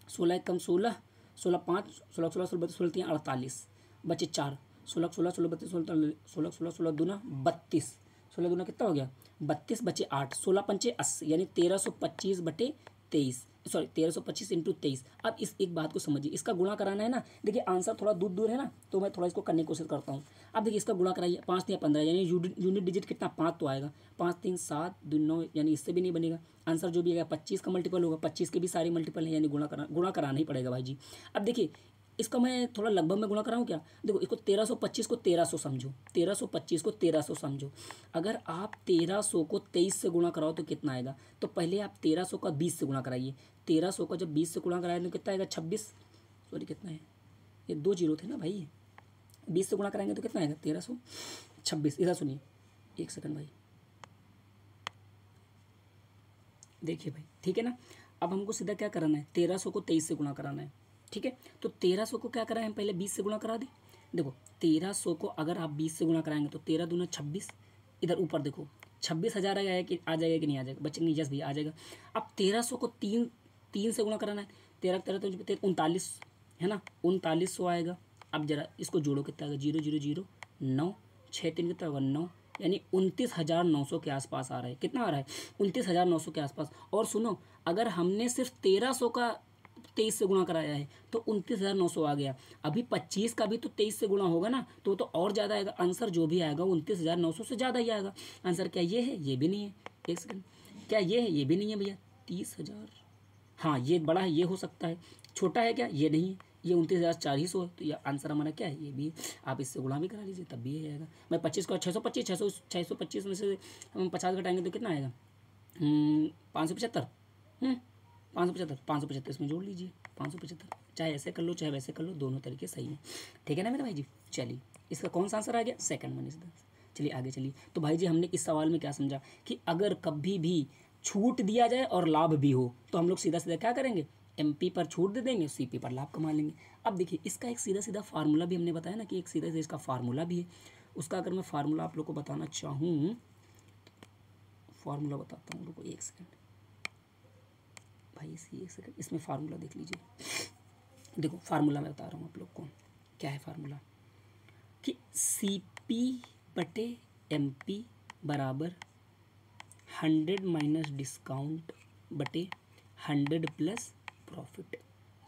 16 कम 16, 16 5, 16 16 16 32 16 48, बचे 4, 16 16 16 32 16 16 16 16 दूना 32, 16 दूना कितना हो गया 32, बचे 8, 16 पंचे 80, यानी 1325/23, सॉरी 1325 × 23। अब इस एक बात को समझिए, इसका गुणा कराना है ना, देखिए आंसर थोड़ा दूर दूर है ना, तो मैं थोड़ा इसको करने की कोशिश करता हूँ। अब देखिए इसका गुणा कराइए, 5 3 15, यानी यूनिट डिजिट कितना 5 तो आएगा, 5 3 7 2 9, यानी इससे भी नहीं बनेगा। आंसर जो भी आएगा 25 का मल्टीपल होगा, 25 के भी सारे मल्टीपल हैं, यानी गुणा कराना ही पड़ेगा भाई जी। अब देखिए इसका मैं थोड़ा लगभग में गुणा कराऊँ क्या, देखो इसको 1325 को 1300 समझो, 1325 को 1300 समझो। अगर आप 1300 को 23 से गुणा कराओ तो कितना आएगा, तो पहले आप 1300 का 20 से गुणा कराइए। 1300 का जब 20 से गुणा कराएंगे तो कितना आएगा 26, सॉरी कितना है, ये 2 जीरो थे ना भाई, 20 से गुणा कराएंगे तो कितना आएगा 1326। इधर सुनिए, एक सेकंड भाई, देखिए भाई, ठीक है ना। अब हमको सीधा क्या कराना है, 1300 को 23 से गुणा कराना है, ठीक है। तो 1300 को क्या कराएं, हम पहले 20 से गुणा करा दें। देखो 1300 को अगर आप 20 से गुणा कराएंगे तो 13 दूना 26, इधर ऊपर देखो 26,000 आएगा कि आ जाएगा कि नहीं आ जाएगा, बच्चे नहीं, यस भैया आ जाएगा। अब 1300 को 3 से गुणा कराना है, 13 13 तो 39 है ना, 3900 आएगा। अब जरा इसको जोड़ो, कितना आएगा 0 0 0 9, 6 3 कितना होगा 9, यानी 29,900 के आसपास आ रहा है। कितना आ रहा है 29,900 के आसपास। और सुनो, अगर हमने सिर्फ 1300 का 23 से गुणा कराया है तो 29,900 आ गया। अभी 25 का भी तो 23 से गुणा होगा ना, तो और ज़्यादा आएगा। आंसर जो भी आएगा 29,900 से ज़्यादा ही आएगा। आंसर क्या ये है, ये भी नहीं है, एक सेकंड, क्या ये है, ये भी नहीं है भैया, 30,000, हाँ ये बड़ा है, ये हो सकता है। छोटा है क्या, ये नहीं है, ये 29,400 है, तो ये आंसर हमारा क्या है, ये भी। आप इससे गुणा भी करा लीजिए तब भी ये आएगा। मैं 25 को 625 में से हम 50 घटाएंगे तो कितना आएगा 575, 575 इसमें जोड़ लीजिए, 575, चाहे ऐसे कर लो चाहे वैसे कर लो, दोनों तरीके सही है, ठीक है ना मेरे भाई जी। चलिए इसका कौन सा आंसर आ गया, सेकंड वन इज द। चलिए आगे चलिए। तो भाई जी हमने इस सवाल में क्या समझा कि अगर कभी भी छूट दिया जाए और लाभ भी हो तो हम लोग सीधा सीधा क्या करेंगे, एमपी पर छूट दे देंगे, सीपी पर लाभ कमा लेंगे। अब देखिए इसका एक सीधा सीधा फार्मूला भी हमने बताया ना, कि एक सीधा सीधा इसका फार्मूला भी है। उसका अगर मैं फार्मूला आप लोग को बताना चाहूँ, फार्मूला बताता हूँ, रुको एक सेकंड भाई, इसी एक सेकंड, इसमें फार्मूला देख लीजिए। देखो फार्मूला मैं बता रहा हूँ आप लोग को, क्या है फार्मूला, कि CP/MP बराबर 100 माइनस डिस्काउंट बटे 100 प्लस प्रॉफिट।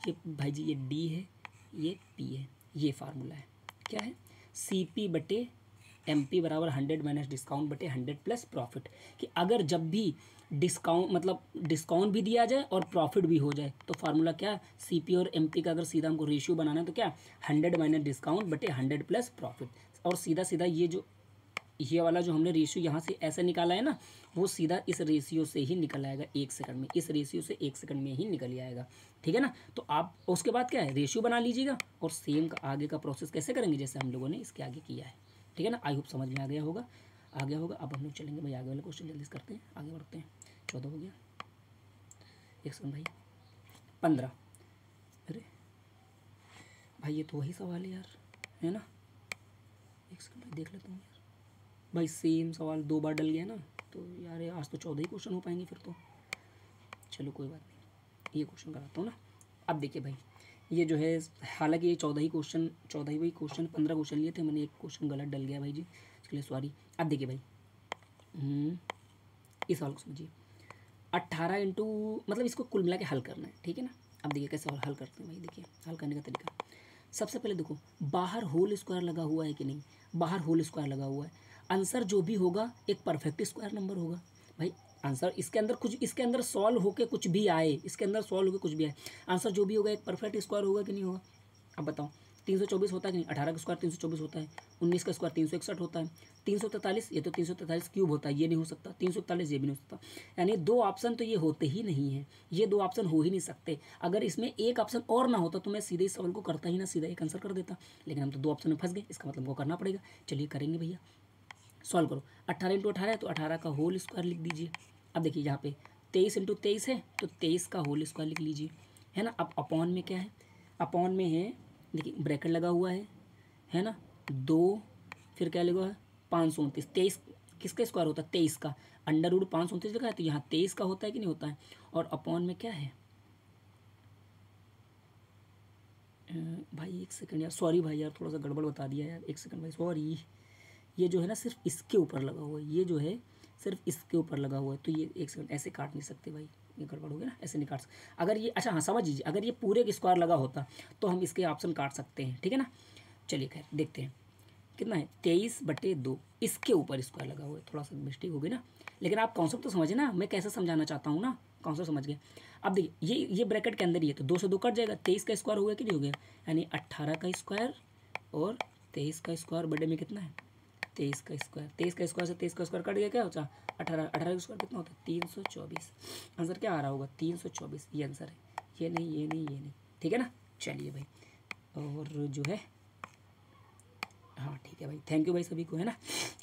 ये भाई जी ये D है, ये P है, ये फार्मूला है। क्या है, CP/MP बराबर 100 माइनस डिस्काउंट बटे 100 प्लस प्रॉफिट। कि अगर जब भी डिस्काउंट, मतलब डिस्काउंट भी दिया जाए और प्रॉफिट भी हो जाए, तो फार्मूला क्या, CP और MP का अगर सीधा हमको रेशियो बनाना है तो क्या, 100 माइनस डिस्काउंट बटे 100 प्लस प्रॉफिट। और सीधा सीधा ये वाला जो हमने रेशियो यहाँ से ऐसे निकाला है ना, वो सीधा इस रेशियो से ही निकल आएगा 1 सेकंड में, इस रेशियो से 1 सेकंड में ही निकल आएगा, ठीक है ना। तो आप उसके बाद क्या है, रेशियो बना लीजिएगा और सेम का आगे का प्रोसेस कैसे करेंगे, जैसे हम लोगों ने इसके आगे किया है, ठीक है ना। आई होप समझ में आ गया होगा। अब हम लोग चलेंगे भाई आगे वाले क्वेश्चन, जल्दी करते हैं, आगे बढ़ते हैं। 14 हो गया, एक सेकंड भाई, 15, अरे भाई ये तो वही सवाल है यार, है ना, एक सेकंड भाई देख लेता हूँ यार, भाई सेम सवाल 2 बार डल गया ना, तो यार आज तो 14 ही क्वेश्चन हो पाएंगे फिर तो। चलो कोई बात नहीं, ये क्वेश्चन कराता हूँ ना। अब देखिए भाई, ये जो है, हालांकि ये 14 ही क्वेश्चन, 14 ही 15 क्वेश्चन लिए थे मैंने, एक क्वेश्चन गलत डल गया भाई जी, इसके लिए सॉरी। अब देखिए भाई, इस सवाल को समझिए, 18 इंटू, मतलब इसको कुल मिला के हल करना है, ठीक है ना। अब देखिए कैसे हल करते हैं भाई, देखिए हल करने का तरीका। सबसे पहले देखो बाहर होल स्क्वायर लगा हुआ है कि नहीं, बाहर होल स्क्वायर लगा हुआ है। आंसर जो भी होगा एक परफेक्ट स्क्वायर नंबर होगा भाई। आंसर इसके अंदर कुछ, इसके अंदर सॉल्व होके कुछ भी आए, इसके अंदर सॉल्व होके कुछ भी आए, आंसर जो भी होगा एक परफेक्ट स्क्वायर होगा कि नहीं होगा। अब बताओ, 324 होता है कि नहीं, 18 का स्क्वायर 324 होता है, 19 का स्क्वायर 361 होता है, 343 ये तो 343 क्यूब होता है, ये नहीं हो सकता, 341 ये भी नहीं हो सकता, यानी दो ऑप्शन तो ये होते ही नहीं हैं, ये दो ऑप्शन हो ही नहीं सकते। अगर इसमें एक ऑप्शन और ना होता तो मैं सीधे इस सवाल को करता ही ना, सीधा एक आंसर कर देता, लेकिन हम तो दो ऑप्शन में फंस गए, इसका मतलब वो करना पड़ेगा। चलिए करेंगे भैया, सॉल्व करो। 18 इंटू 18 है तो 18 का होल स्क्वायर लिख दीजिए। अब देखिए यहाँ पे 23 इंटू 23 है तो 23 का होल स्क्वायर लिख लीजिए, है ना। अब अपॉन में क्या है, अपॉन में है, देखिए ब्रैकेट लगा हुआ है ना, 2, फिर क्या लगा है 529, 23 किसका स्क्वायर होता है, 23 का, अंडर रूट 529 लिखा है तो यहाँ 23 का होता है कि नहीं होता है, और अपॉन में क्या है, भाई एक सेकंड यार, सॉरी भाई यार, थोड़ा सा गड़बड़ बता दिया यार, एक सेकंड भाई सॉरी। ये जो है ना सिर्फ इसके ऊपर लगा हुआ है, ये जो है सिर्फ इसके ऊपर लगा हुआ है, तो ये एक सेकंड ऐसे काट नहीं सकते भाई, ये गड़बड़ हो गया ना, ऐसे नहीं काट सकते। अगर ये, अच्छा हाँ समझ लीजिए, अगर ये पूरे के स्क्वायर लगा होता तो हम इसके ऑप्शन काट सकते हैं, ठीक है ना। चलिए खैर देखते हैं कितना है, 23/2, इसके ऊपर स्क्वायर लगा हुआ है, थोड़ा सा मिस्टेक हो गई ना, लेकिन आप कॉन्सेप्ट तो समझे ना, मैं कैसे समझाना चाहता हूँ ना, कॉन्सेप्ट समझ गए। अब देखिए ये ब्रैकेट के अंदर ही है तो 2 से 2 कट जाएगा, 23 का स्क्वायर हो गया कि नहीं हो गया, यानी 18 का स्क्वायर और 23 का स्क्वायर बड़े में कितना है, 23 का स्क्वायर, 23 का स्क्वायर से 23 का स्क्वायर कट गया, क्या होता है 18, 18 का स्क्वायर कितना होता है 324, आंसर क्या आ रहा होगा 324, ये आंसर है, ये नहीं ये नहीं ये नहीं, ठीक है ना। चलिए भाई, और जो है हाँ ठीक है भाई, थैंक यू भाई सभी को, है ना,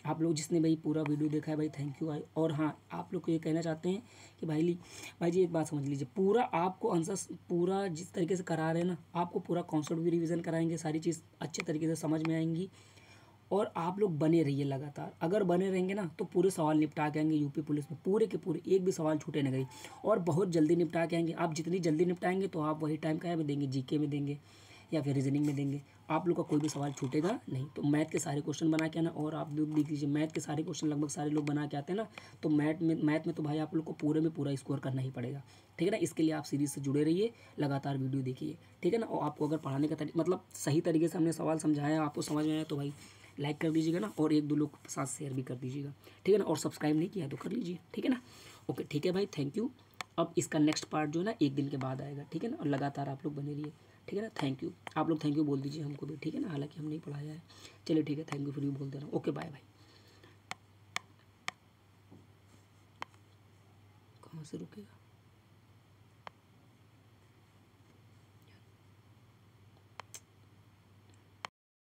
आप लोग जिसने भाई पूरा वीडियो देखा है भाई थैंक यू भाई। और हाँ आप लोग को ये कहना चाहते हैं कि भाई जी एक बात समझ लीजिए, पूरा आपको आंसर पूरा जिस तरीके से करा रहे हैं ना, आपको पूरा कॉन्सेप्ट भी रिवीजन कराएंगे, सारी चीज़ अच्छे तरीके से समझ में आएंगी, और आप लोग बने रहिए लगातार, अगर बने रहेंगे ना तो पूरे सवाल निपटा के आएंगे यूपी पुलिस में, पूरे के पूरे एक भी सवाल छूटे ना गई, और बहुत जल्दी निपटा के आएंगे। आप जितनी जल्दी निपटाएंगे तो आप वही टाइम क्या में देंगे, जीके में देंगे या फिर रीजनिंग में देंगे, आप लोग का कोई भी सवाल छूटेगा नहीं। तो मैथ के सारे क्वेश्चन बना के आना, और आप लोग देख लीजिए मैथ के सारे क्वेश्चन लगभग सारे लोग बना के आते हैं ना, तो मैथ में तो भाई आप लोग को पूरे में पूरा स्कोर करना ही पड़ेगा, ठीक है ना। इसके लिए आप सीरीज से जुड़े रहिए, लगातार वीडियो देखिए, ठीक है ना। और आपको अगर पढ़ाने का मतलब सही तरीके से हमने सवाल समझाया, आपको समझ में आया तो भाई लाइक कर दीजिएगा ना, और एक दो लोग के साथ शेयर भी कर दीजिएगा, ठीक है ना। और सब्सक्राइब नहीं किया तो कर लीजिए, ठीक है ना। ओके ठीक है भाई, थैंक यू। अब इसका नेक्स्ट पार्ट जो है ना 1 दिन के बाद आएगा, ठीक है ना, और लगातार आप लोग बने रहिए, ठीक है ना। थैंक यू, आप लोग थैंक यू बोल दीजिए हमको भी, ठीक है ना, हालांकि हम नहीं पढ़ाया है। चलिए ठीक है, थैंक यू फिर भी बोल दे रहा हूँ, ओके बाय बाय। कहाँ से रुकेगा।